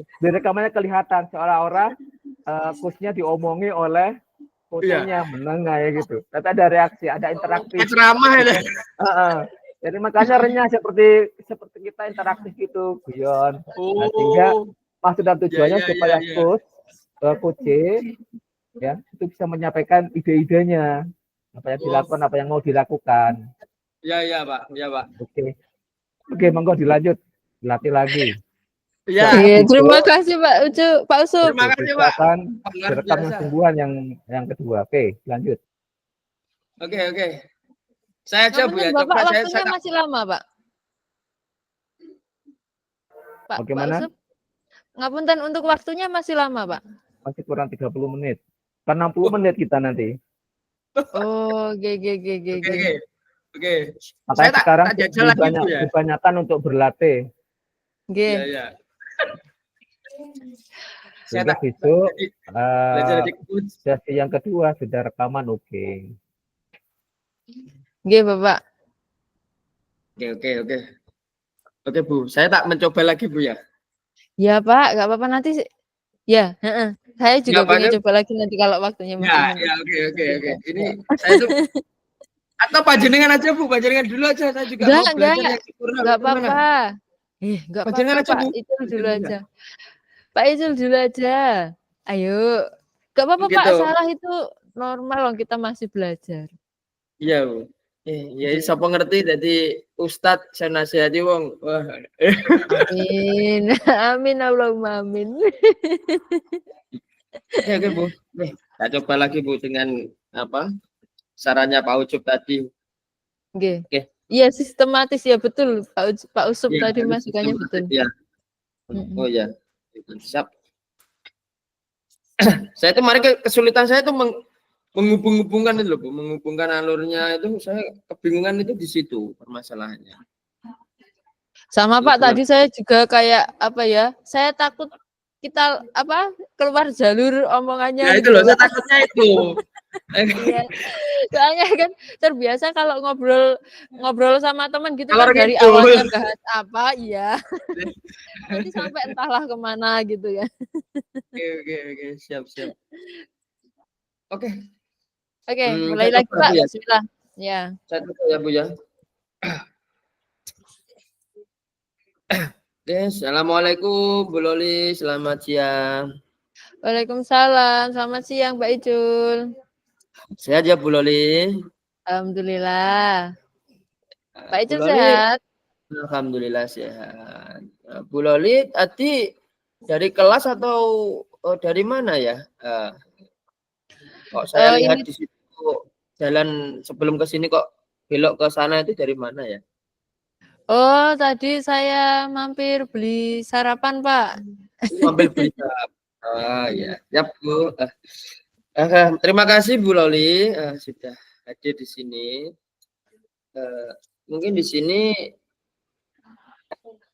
Di rekamannya kelihatan seolah-olah coachnya diomongi oleh coachnya menengahi gitu. Tapi ada reaksi, ada interaksi. Ceramah ya. Jadi makanya renyah seperti kita interaktif gitu, guyon. Nah, sehingga maksud dan tujuannya supaya coach ya itu bisa menyampaikan ide-idenya, apa yang dilakukan, apa yang mau dilakukan. Iya Pak. Oke, monggo dilanjut, dilatih lagi. Ya, terima kasih Pak Ucup. Terima kasih Pak. Akan direkam sungguhan yang kedua. Oke, lanjut. Oke. Saya aja Bu ya. Bapak waktunya masih lama Pak. Bagaimana? Pak Ucup, ngapunten untuk waktunya masih lama Pak. Masih kurang 30 menit. Kan 60 menit kita nanti. Oh, Oke. Makanya sekarang dibanyakan untuk berlatih. Iya. Sehingga besok sesi yang kedua sudah rekaman oke. Bapak. Oke Bu, saya tak mencoba lagi Bu ya. Ya Pak, nggak apa-apa nanti Ya, heeh. Saya juga Jawabannya pengen coba lagi nanti kalau waktunya masih ya, ya, oke, oke, oke. Ini saya tuh atau panjenengan aja Bu, panjenengan dulu aja. Saya juga mau belajar yang sempurna. enggak Gimana? apa-apa. Enggak apa-apa Panjenengan aja Pak, Bu. Icul dulu Panjenengan. aja. Pak Icul dulu aja. Ayo. Enggak apa-apa Pak, Gitu. salah itu normal loh, kita masih belajar. Iya Bu. Ya sapa ngerti jadi Ustadz saya nasihati wong. Wah. Amin. Amin Allahumma amin. Oke, oke Bu. Nih, saya coba lagi Bu dengan apa? Sarannya Pak Ucup tadi. Oke. Oke. Iya sistematis ya betul Pak Usup Iya, tadi harus masukannya betul. sistematis ya. Mm-mm. Oh ya. Siap. Saya itu kemarin kesulitan saya itu menghubung-hubungkan itu loh, Bu. Menghubungkan alurnya itu saya kebingungan itu di situ permasalahannya. Sama Pak, Hubungan. tadi saya juga kayak apa ya? Saya takut kita apa keluar jalur omongannya Ya itu gitu loh, loh, saya Pak. takutnya itu. Iya. Soalnya kan terbiasa kalau ngobrol sama teman gitu kan Kalau dari gitu. awalnya bahas apa, iya. Nanti sampai entahlah kemana gitu ya. Oke, oke, oke, siap, siap. Oke, Oke, mulai saya lagi coba Pak. Bu ya. Bismillah. Ya. Saya coba ya Bu ya. Oke, assalamualaikum Bu Loli, selamat siang. Waalaikumsalam. Selamat siang Pak Icul. Sehat ya Bu Loli? Alhamdulillah. Pak Bu Icul Loli, sehat? alhamdulillah sehat. Bu Loli tadi dari kelas atau dari mana ya? Kok saya lihat Ini di situ jalan sebelum ke sini kok belok ke sana itu dari mana ya? Oh, tadi saya mampir beli sarapan, Pak. Ambil berita. Ah ya, siap Bu. Terima kasih Bu Loli sudah hadir di sini. Mungkin di sini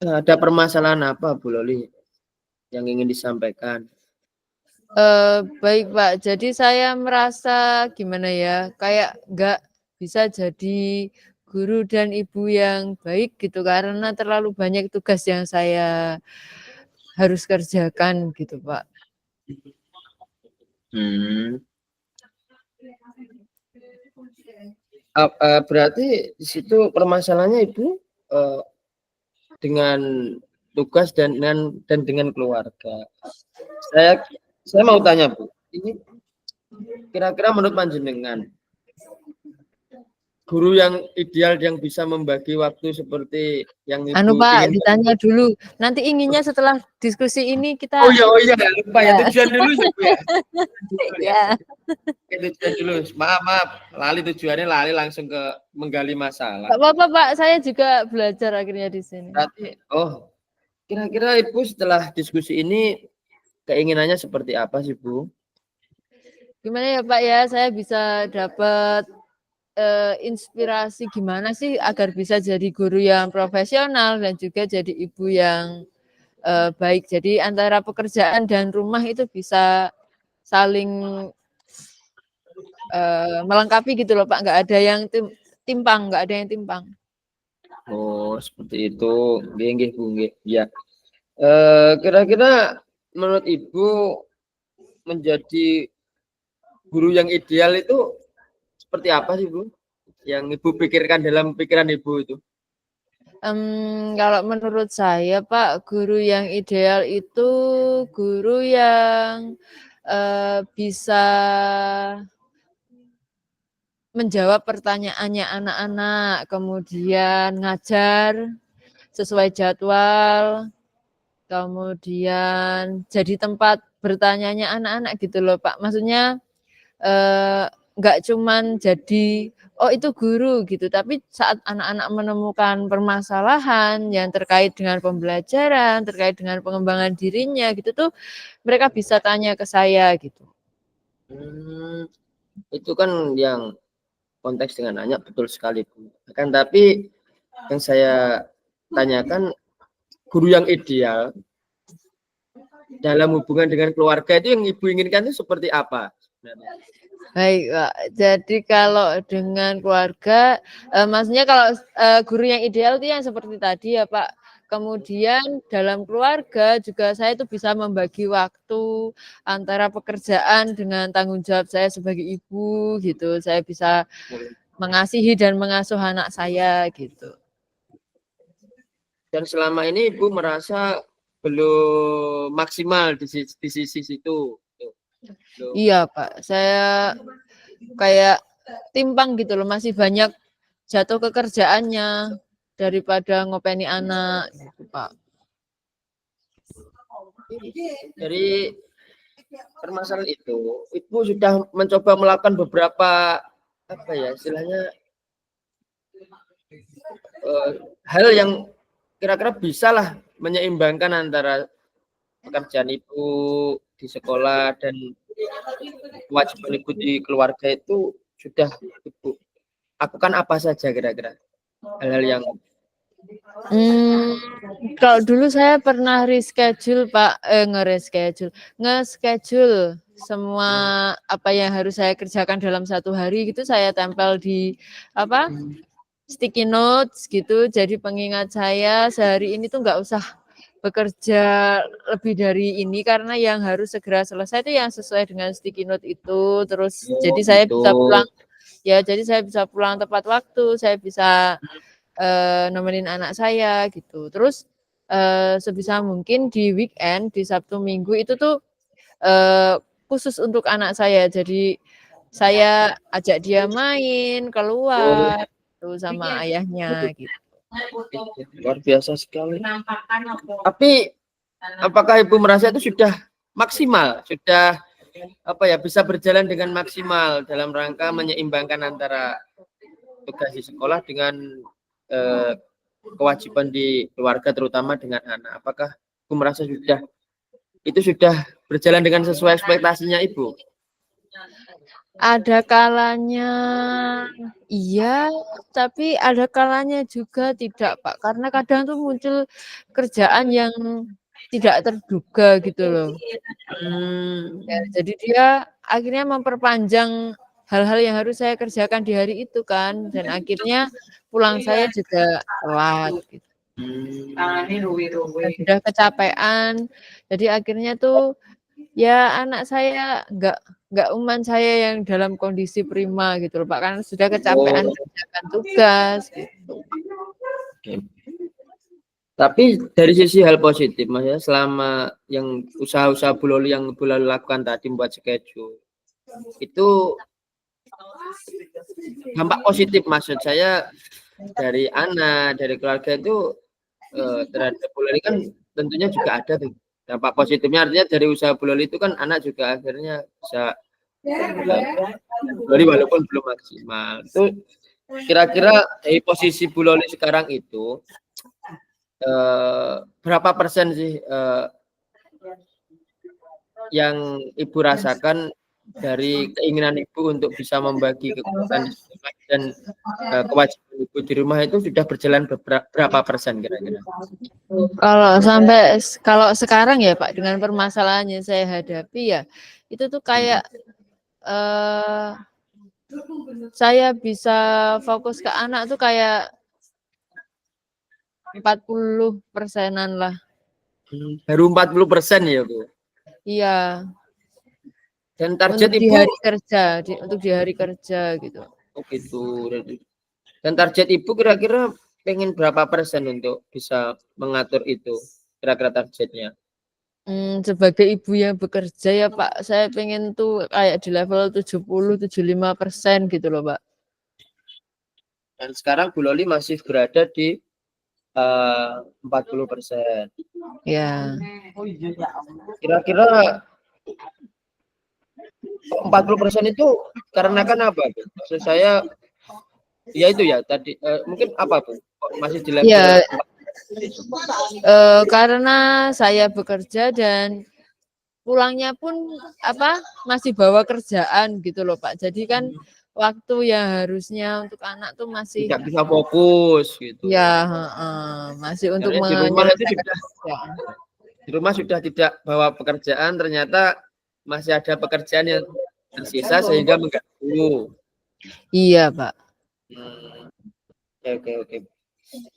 ada permasalahan apa Bu Loli yang ingin disampaikan? Baik, Pak. Jadi saya merasa gimana ya, kayak nggak bisa jadi guru dan ibu yang baik gitu karena terlalu banyak tugas yang saya harus kerjakan gitu, Pak. Berarti di situ permasalahannya Ibu dengan tugas dan dengan keluarga. Saya mau tanya Bu, ini kira-kira menurut panjenengan guru yang ideal yang bisa membagi waktu seperti yang Ibu Pak, ingin. ditanya dulu. Nanti inginnya setelah diskusi ini kita. Oh iya, lupa ya tujuan dulu ya Bu ya. Ya. Oke, tujuan dulu. Maaf, tujuannya langsung ke menggali masalah. Gak apa-apa Pak, saya juga belajar akhirnya di sini. Berarti, kira-kira Ibu setelah diskusi ini keinginannya seperti apa sih Bu? Gimana ya Pak ya, saya bisa dapat inspirasi gimana sih agar bisa jadi guru yang profesional dan juga jadi ibu yang baik. Jadi antara pekerjaan dan rumah itu bisa saling melengkapi gitu loh Pak. Nggak ada yang timpang, nggak ada yang timpang. Oh, seperti itu. Nggih, Bu, nggih. Ya. Kira-kira menurut Ibu menjadi guru yang ideal itu seperti apa sih, Bu? Yang Ibu pikirkan dalam pikiran Ibu itu? Kalau menurut saya Pak, guru yang ideal itu guru yang bisa menjawab pertanyaannya anak-anak, kemudian ngajar sesuai jadwal, kemudian jadi tempat bertanyanya anak-anak gitu loh Pak. Maksudnya nggak cuman jadi itu guru gitu, tapi saat anak-anak menemukan permasalahan yang terkait dengan pembelajaran, terkait dengan pengembangan dirinya gitu tuh, mereka bisa tanya ke saya gitu. Itu kan yang konteks dengan anak betul sekali Bu. Kan tapi yang saya tanyakan guru yang ideal dalam hubungan dengan keluarga itu yang Ibu inginkan itu seperti apa sebenarnya? Baik, Pak. Jadi kalau dengan keluarga, maksudnya kalau guru yang ideal itu yang seperti tadi ya, Pak. Kemudian dalam keluarga juga saya itu bisa membagi waktu antara pekerjaan dengan tanggung jawab saya sebagai ibu gitu. Saya bisa mengasihi dan mengasuh anak saya gitu. Dan selama ini Ibu merasa belum maksimal di sisi situ. Belum. Iya, Pak. Saya kayak timpang gitu loh, masih banyak jatuh ke kerjaannya daripada ngopeni anak gitu, Pak. Dari permasalahan itu, Ibu sudah mencoba melakukan beberapa apa ya istilahnya hal yang kira-kira bisa lah menyeimbangkan antara pekerjaan Ibu di sekolah dan kewajiban Ibu di keluarga itu sudah Ibu lakukan apa saja kira-kira hal-hal yang Kalau dulu saya pernah reschedule Pak, nge-schedule semua apa yang harus saya kerjakan dalam satu hari gitu saya tempel di apa sticky notes gitu. Jadi pengingat saya sehari ini tuh nggak usah bekerja lebih dari ini karena yang harus segera selesai itu yang sesuai dengan sticky note itu. Terus jadi saya gitu. bisa pulang ya, jadi saya bisa pulang tepat waktu, saya bisa nemenin anak saya gitu. Terus sebisa mungkin di weekend, di Sabtu Minggu itu tuh khusus untuk anak saya. Jadi saya ajak dia main keluar tuh sama ayahnya gitu. Luar biasa sekali. Tapi apakah Ibu merasa itu sudah maksimal, sudah apa ya bisa berjalan dengan maksimal dalam rangka menyeimbangkan antara tugas di sekolah dengan kewajiban di keluarga terutama dengan anak? Apakah Ibu merasa itu sudah berjalan dengan sesuai ekspektasinya Ibu? Ada kalanya iya, tapi ada kalanya juga tidak, Pak. Karena kadang tuh muncul kerjaan yang tidak terduga gitu loh. Ya, jadi dia akhirnya memperpanjang hal-hal yang harus saya kerjakan di hari itu kan, dan akhirnya pulang saya juga telat gitu. Dan sudah kecapean, jadi akhirnya tuh ya anak saya nggak saya yang dalam kondisi prima gitu loh Pak, karena sudah kecapean mengerjakan tugas gitu. Tapi dari sisi hal positif Mas ya, selama yang usaha-usaha Bu Loli yang Bu Loli lakukan tadi membuat schedule, itu dampak positif maksud saya dari anak, dari keluarga itu terhadap Bu Loli kan tentunya juga ada tuh. Dampak positifnya artinya dari usaha Bu Loli itu kan anak juga akhirnya bisa Bu Loli walaupun belum maksimal. Itu kira-kira dari posisi Bu Loli sekarang itu berapa persen sih yang Ibu rasakan dari keinginan Ibu untuk bisa membagi kekuatan dan kewajiban Ibu di rumah itu sudah berjalan berapa persen kira-kira? Kalau sekarang ya Pak, dengan permasalahan yang saya hadapi ya, itu tuh kayak saya bisa fokus ke anak tuh kayak 40%-an lah. Baru 40% ya Bu? Iya. Dan target untuk Ibu di hari kerja, untuk di hari kerja gitu. Oh gitu. Dan target Ibu kira-kira pengen berapa persen untuk bisa mengatur itu? Kira-kira targetnya? Sebagai ibu yang bekerja ya Pak, saya pengen tuh kayak di level 70-75% gitu loh Pak. Dan sekarang Bu Loli masih berada di 40%. Ya. Kira-kira 40% itu karena kan apa? Maksud saya ya itu ya tadi mungkin apa Bu? Masih di level ya, karena saya bekerja dan pulangnya pun masih bawa kerjaan gitu loh Pak. Jadi kan waktu yang harusnya untuk anak tuh masih tidak bisa fokus gitu. Ya, masih untuk di rumah itu menyelesaikan sudah di rumah sudah tidak bawa pekerjaan, ternyata masih ada pekerjaan yang tersisa sehingga mengganggu. Iya, Pak. Oke.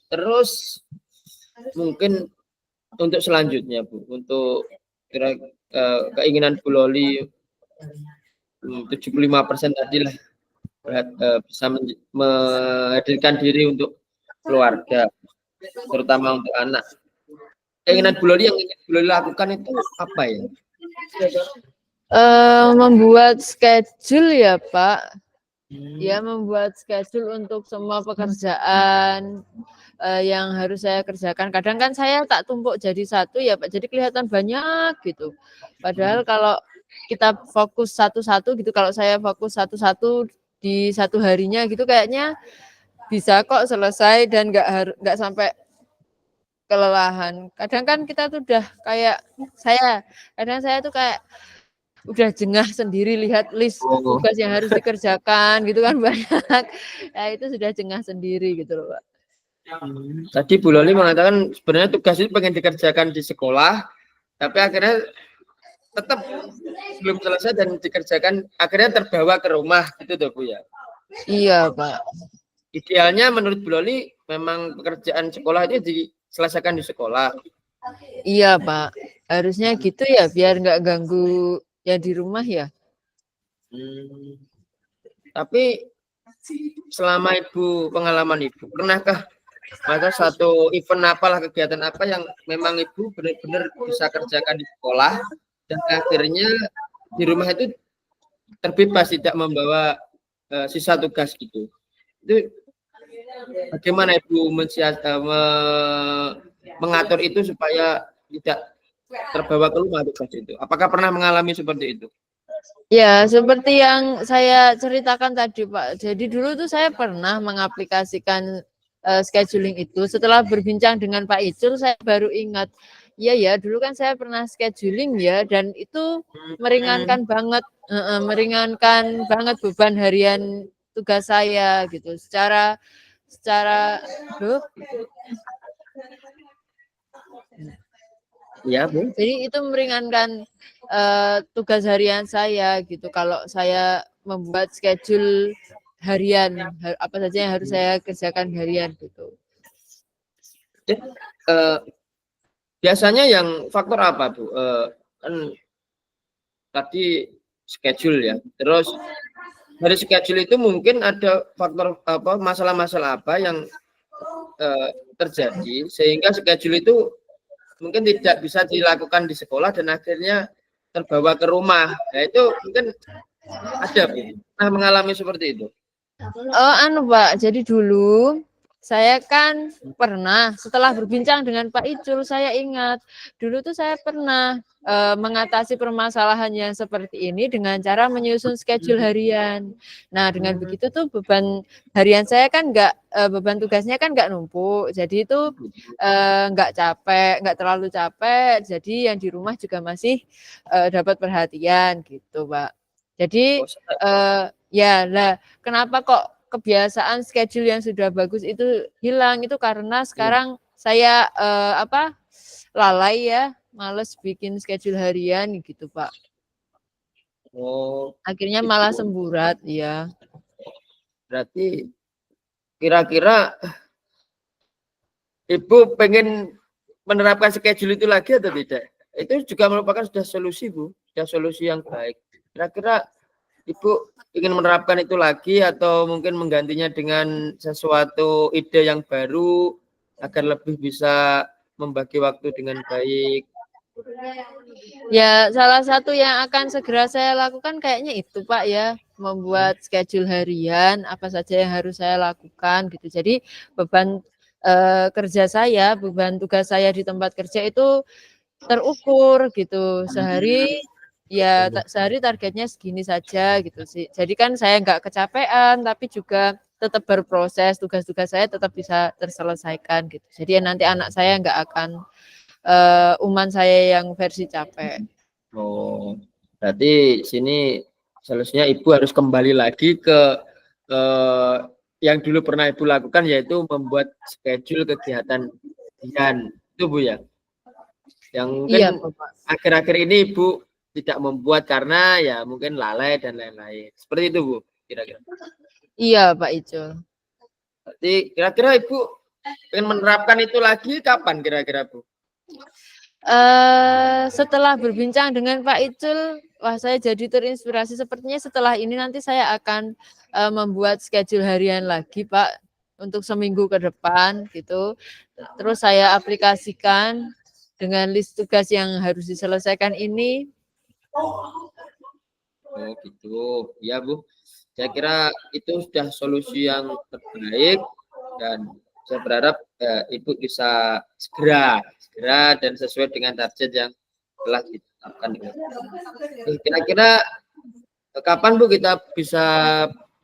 Terus mungkin untuk selanjutnya Bu, untuk keinginan Bu Loli 75% tadi lah, bisa menghadirkan diri untuk keluarga, terutama untuk anak. Keinginan Bu Loli yang ingin Bu Loli lakukan itu apa ya? Membuat schedule ya Pak. Ya, membuat schedule untuk semua pekerjaan yang harus saya kerjakan. Kadang kan saya tak tumpuk jadi satu ya Pak, jadi kelihatan banyak gitu. Padahal kalau kita fokus satu-satu gitu, kalau saya fokus satu-satu di satu harinya gitu, kayaknya bisa kok selesai dan nggak sampai kelelahan. Kadang kan kita tuh udah kayak kadang saya tuh kayak udah jengah sendiri lihat list tugas yang harus dikerjakan gitu kan banyak. Ya itu sudah jengah sendiri gitu loh Pak. Tadi Bu Loli mengatakan sebenarnya tugas itu pengen dikerjakan di sekolah, tapi akhirnya tetap belum selesai dan dikerjakan, akhirnya terbawa ke rumah gitu tuh Bu ya. Iya Pak. Idealnya menurut Bu Loli memang pekerjaan sekolah itu diselesaikan di sekolah. Iya Pak, harusnya gitu ya biar nggak ganggu ya di rumah ya. Tapi selama Ibu pengalaman Ibu, pernahkah ada satu event apalah, kegiatan apa yang memang Ibu benar-benar bisa kerjakan di sekolah dan akhirnya di rumah itu terbebas tidak membawa sisa tugas gitu. Itu bagaimana Ibu mengatur itu supaya tidak terbawa ke rumah tugas itu? Apakah pernah mengalami seperti itu? Ya, seperti yang saya ceritakan tadi Pak. Jadi dulu tuh saya pernah mengaplikasikan scheduling itu. Setelah berbincang dengan Pak Icul, saya baru ingat, iya ya, dulu kan saya pernah scheduling ya, dan itu meringankan banget beban harian tugas saya gitu. Secara Ya Bu. Jadi itu meringankan tugas harian saya gitu. Kalau saya membuat schedule harian, apa saja yang harus saya kerjakan harian gitu. Biasanya yang faktor apa Bu? Kan tadi schedule ya. Terus dari schedule itu mungkin ada faktor apa, masalah-masalah apa yang terjadi sehingga schedule itu mungkin tidak bisa dilakukan di sekolah dan akhirnya terbawa ke rumah. Nah itu mungkin ada Bu, pernah mengalami seperti itu. Pak, jadi dulu saya kan pernah setelah berbincang dengan Pak Icul, saya ingat dulu tuh saya pernah mengatasi permasalahan yang seperti ini dengan cara menyusun schedule harian. Nah, dengan begitu tuh beban harian saya kan beban tugasnya kan nggak numpuk, jadi itu nggak terlalu capek. Jadi yang di rumah juga masih dapat perhatian gitu, Pak. Jadi ya lah, kenapa kok kebiasaan schedule yang sudah bagus itu hilang? Itu karena sekarang saya lalai ya, males bikin schedule harian gitu Pak. Akhirnya malah semburat ya. Berarti kira-kira Ibu pengen menerapkan schedule itu lagi atau tidak? Itu juga merupakan sudah solusi Bu, sudah solusi yang baik. Kira-kira Ibu ingin menerapkan itu lagi atau mungkin menggantinya dengan sesuatu ide yang baru agar lebih bisa membagi waktu dengan baik? Ya, salah satu yang akan segera saya lakukan kayaknya itu Pak ya, membuat schedule harian, apa saja yang harus saya lakukan gitu. Jadi beban kerja saya, beban tugas saya di tempat kerja itu terukur gitu. Sehari targetnya segini saja gitu sih. Jadi kan saya nggak kecapean, tapi juga tetap berproses, tugas-tugas saya tetap bisa terselesaikan gitu. Jadi nanti anak saya nggak akan saya yang versi capek. Berarti sini seharusnya Ibu harus kembali lagi ke yang dulu pernah Ibu lakukan, yaitu membuat schedule kegiatan harian itu Bu ya. Yang mungkin akhir-akhir ini Ibu tidak membuat karena ya mungkin lalai dan lain-lain. Seperti itu Bu, kira-kira. Iya Pak Icul. Berarti kira-kira Ibu pengen menerapkan itu lagi kapan kira-kira Bu? Setelah berbincang dengan Pak Icul, wah saya jadi terinspirasi. Sepertinya setelah ini nanti saya akan membuat schedule harian lagi Pak untuk seminggu ke depan gitu. Terus saya aplikasikan dengan list tugas yang harus diselesaikan ini. Oh gitu, ya Bu. Saya kira itu sudah solusi yang terbaik dan saya berharap Ibu bisa segera dan sesuai dengan target yang telah ditetapkan. Kira-kira kapan Bu kita bisa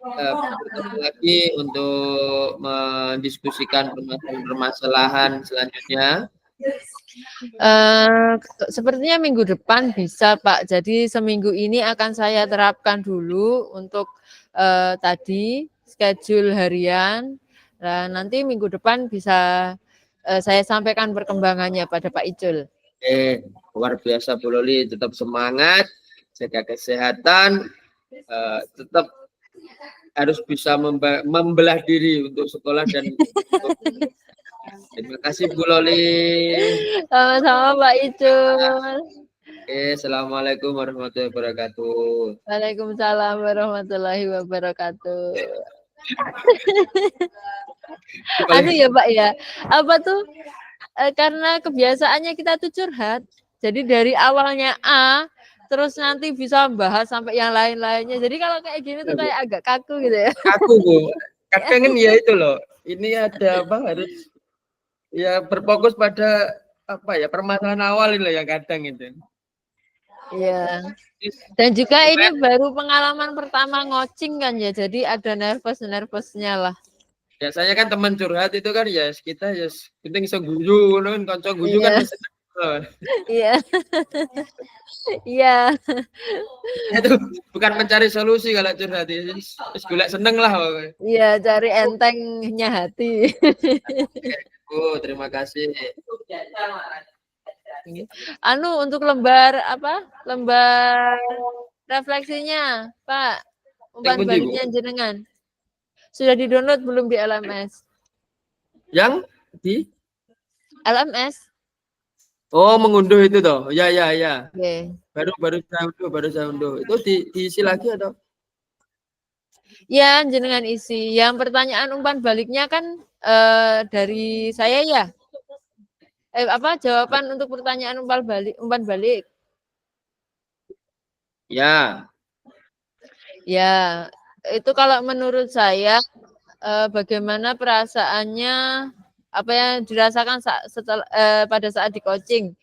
bertemu lagi untuk mendiskusikan permasalahan selanjutnya? Sepertinya minggu depan bisa Pak. Jadi seminggu ini akan saya terapkan dulu untuk tadi schedule harian. Nah, nanti minggu depan bisa saya sampaikan perkembangannya pada Pak Icul. Luar biasa Bu Loli, tetap semangat, jaga kesehatan, tetap harus bisa membelah diri untuk sekolah dan terima kasih Bu Loli. Sama-sama Pak Icul. Assalamualaikum warahmatullahi wabarakatuh. Waalaikumsalam warahmatullahi wabarakatuh. Aduh ya Pak ya, apa tuh? Karena kebiasaannya kita tuh curhat. Jadi dari awalnya A, terus nanti bisa bahas sampai yang lain-lainnya. Jadi kalau kayak gini tuh kayak agak kaku gitu ya. Kaku Bu, kadang ya itu loh. Ini ada apa harus ya berfokus pada apa ya permasalahan awal itu yang kadang itu. Iya. Dan juga ini baru pengalaman pertama ngocing kan ya, jadi ada nervous-nervousnya lah. Biasanya kan teman curhat itu kan ya kita ya penting iso guyu kan kanca guyu kan seneng. Iya. Iya. Itu bukan mencari solusi kalau curhat itu golek seneng lah. Iya, cari entengnya hati. Terima kasih. Untuk lembar apa? Lembar refleksinya, Pak. Umpan baliknya jenengan. Sudah di-download belum di LMS? Yang di LMS? Oh, mengunduh itu toh. Ya. Oke. Baru saya unduh. Itu diisi lagi atau? Ya, jenengan isi. Yang pertanyaan umpan baliknya kan dari saya ya. Jawaban untuk pertanyaan umpan balik? Ya. Ya, itu kalau menurut saya bagaimana perasaannya apa yang dirasakan pada saat di coaching.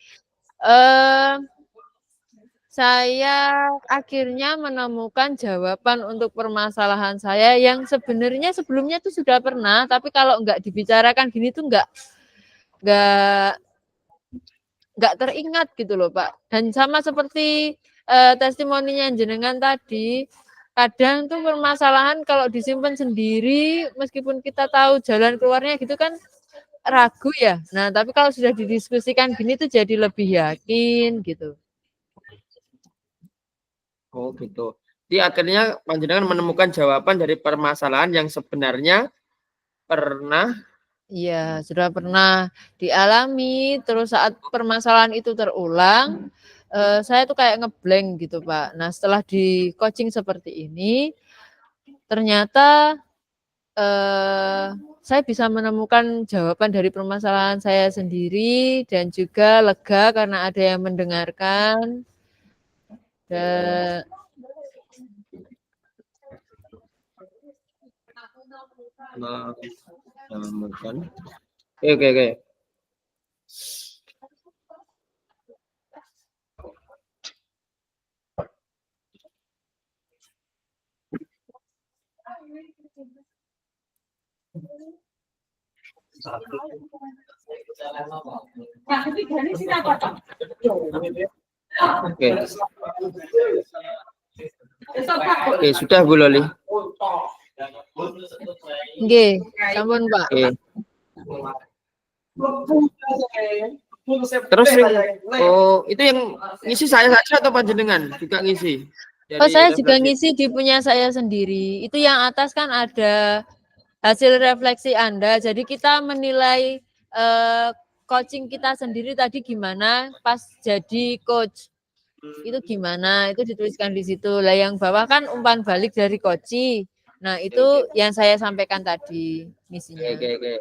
Saya akhirnya menemukan jawaban untuk permasalahan saya yang sebenarnya sebelumnya tuh sudah pernah, tapi kalau nggak dibicarakan gini tuh nggak teringat gitu loh Pak. Dan sama seperti testimoninya jenengan tadi, kadang tuh permasalahan kalau disimpan sendiri, meskipun kita tahu jalan keluarnya gitu kan ragu ya. Nah, tapi kalau sudah didiskusikan gini tuh jadi lebih yakin gitu. Oh gitu. Jadi akhirnya panjenengan menemukan jawaban dari permasalahan yang sebenarnya pernah. Iya, sudah pernah dialami. Terus saat permasalahan itu terulang, saya tuh kayak ngeblank gitu Pak. Nah setelah di coaching seperti ini, ternyata saya bisa menemukan jawaban dari permasalahan saya sendiri dan juga lega karena ada yang mendengarkan. Dan Oke. Oke, sudah Bu Loli. Nggih, sampun Pak. Terus itu yang ngisi saya saja atau panjenengan juga ngisi? Saya juga ngisi di punya saya sendiri. Itu yang atas kan ada hasil refleksi Anda. Jadi kita menilai coaching kita sendiri tadi gimana pas jadi coach. Itu gimana? Itu dituliskan di situ. Lah yang bawah kan umpan balik dari coach. Nah, itu Oke. yang saya sampaikan tadi Oke, misinya. oke, oke.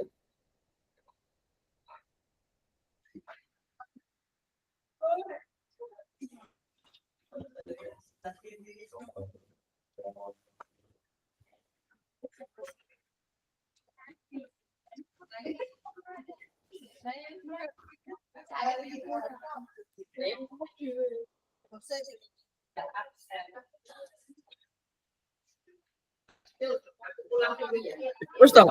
Wis toh.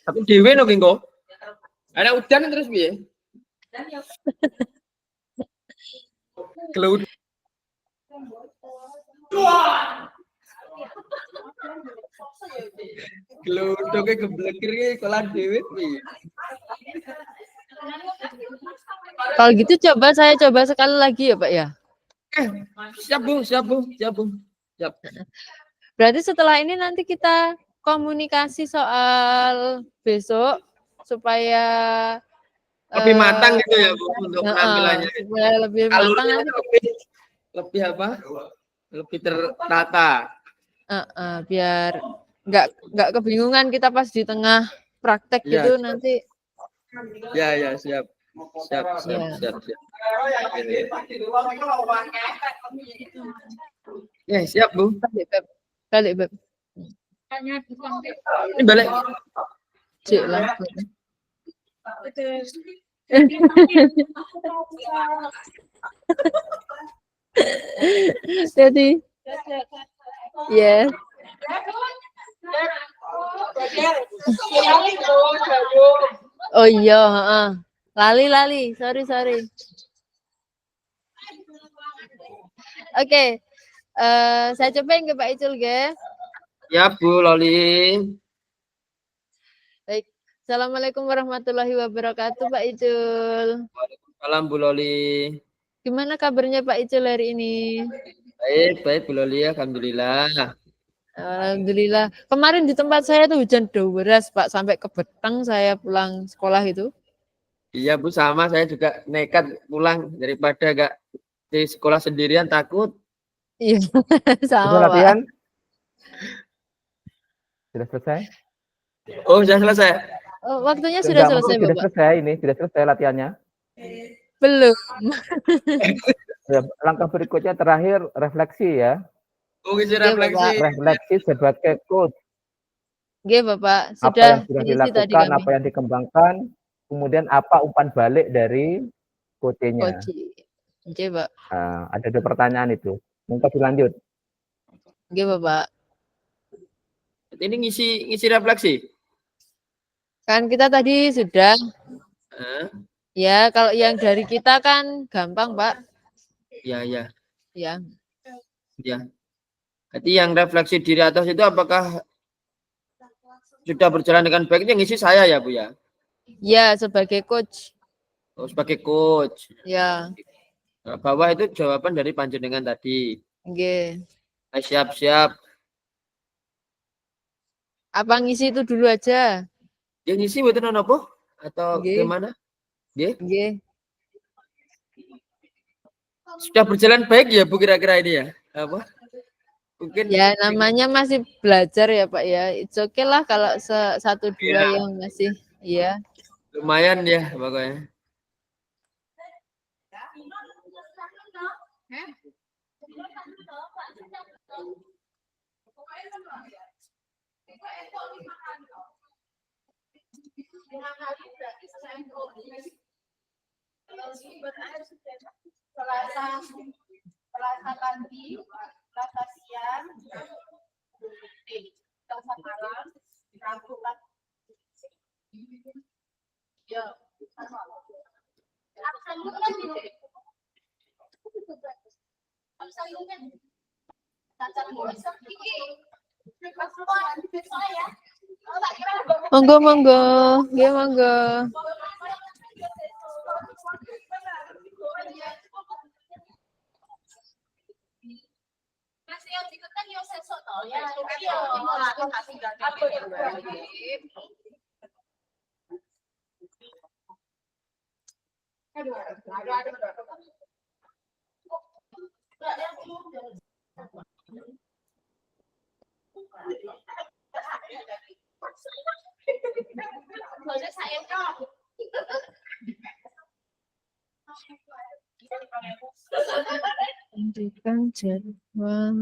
Tapi dhewe no kengko. Ada udan terus piye? Kelut. Geluduknya geblekir ki kolan dhewe piye? Kalau gitu saya coba sekali lagi ya, Pak ya. Siap Bu, siap Bu, siap Bu. Siap. Berarti setelah ini nanti kita komunikasi soal besok supaya Lebih matang gitu ya Bu untuk penampilannya. supaya lebih matang Alurnya nanti. lebih apa? Lebih tertata. Biar nggak kebingungan kita pas di tengah praktek Ya, gitu siap. nanti. Ya, ya, siap. Siap, siap, Ya. siap, siap. Ya, siap Bu. Balik, Beb. Ini balik. Cik lah. Jadi, yes. Oh iya, lali, sorry. Oke, saya cobain ke Pak Icul, ge. Ya Bu Loli. Baik, assalamualaikum warahmatullahi wabarakatuh, Pak Icul. Waalaikumsalam Bu Loli. Gimana kabarnya Pak Icul hari ini? Baik, baik Bu Loli, alhamdulillah. Alhamdulillah. Kemarin di tempat saya tuh hujan deras, Pak, sampai ke Betang saya pulang sekolah itu. Iya Bu, sama saya juga nekat pulang daripada gak di sekolah sendirian takut. Iya, sama Sudah Pak. latihan? Sudah selesai? Oh, sudah selesai. Oh, waktunya sudah selesai, Sudah Bapak. selesai ini, sudah selesai latihannya. Belum. Ya, langkah berikutnya terakhir refleksi ya. Oh, isi Iya, refleksi. Bapak. Refleksi sebagai coach. Oke, Bapak. Apa yang sudah diisi tadi dilakukan, kami. apa yang dikembangkan, kemudian apa umpan balik dari coachnya. Coach. Oke, Pak. Nah, ada 2 pertanyaan itu. Mungkin dilanjut. Oke, Bapak. Ini ngisi refleksi. Kan kita tadi sudah. Hah? Ya, kalau yang dari kita kan gampang, Pak. Ya, ya. Ya. Ya. Jadi yang refleksi diri atas itu apakah sudah berjalan dengan baik? Itu yang ngisi saya ya Bu ya? Ya, sebagai coach. Oh, sebagai coach. Ya. Nah, bawah itu jawaban dari panjenengan tadi. Oke. Siap-siap. Apa ngisi itu dulu aja? Yang ngisi betul apa? Atau Nggih. gimana? Nggih. Nggih. Sudah berjalan baik ya Bu kira-kira ini ya? Apa? Mungkin Ya, namanya masih belajar ya, Pak ya. It's okay lah kalau 1-2 Ya. yang masih. Iya. Lumayan ya pokoknya. Selasa pagi, Selasa siang, Selasa malam, Rabu pagi. Ya. Monggo. Nggih, monggo. yang diketan yang sensor toh ya. Hentikan jadwal.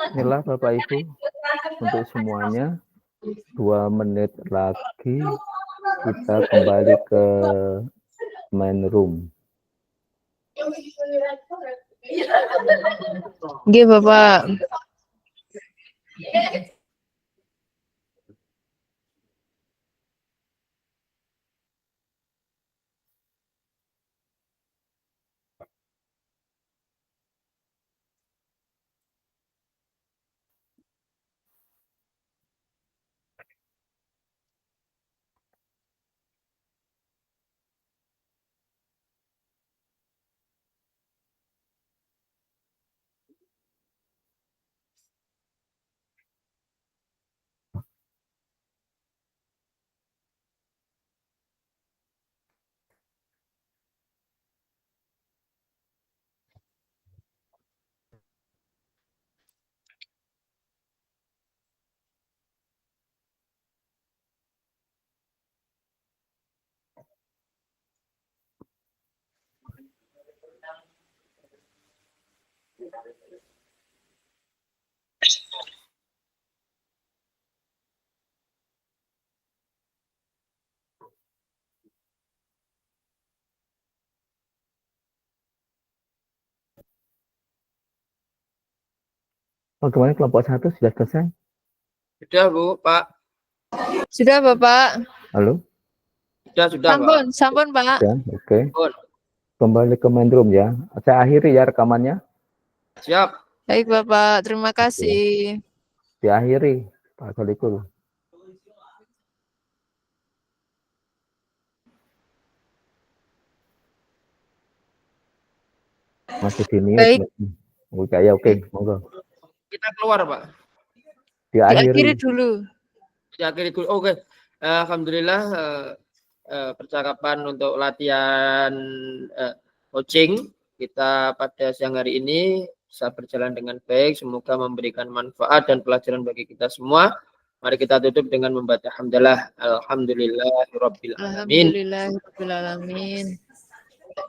Inilah Bapak Ibu untuk semuanya. 2 menit lagi kita kembali ke main room. Nggih, Bapak. Bagaimana kelompok 1 sudah selesai? Sudah, Bu, Pak. Sudah, Bapak. Halo? Sudah, Pak. Sampun, Pak. Ya, oke. Pun. Kembali ke main room ya. Saya akhiri ya rekamannya. Siap. Baik, Bapak. Terima kasih. Diakhiri, Pak Solikul. Masih di mute. Baik. Oke, ya oke, monggo. Kita keluar, Pak. Diakhiri dulu. Diakhiri dulu. Oke. Alhamdulillah percakapan untuk latihan coaching kita pada siang hari ini bisa berjalan dengan baik. Semoga memberikan manfaat dan pelajaran bagi kita semua. Mari kita tutup dengan membaca hamdalah. Alhamdulillahirabbil alamin. Alhamdulillahirabbil alamin.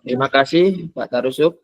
Terima kasih Pak Tarusuk.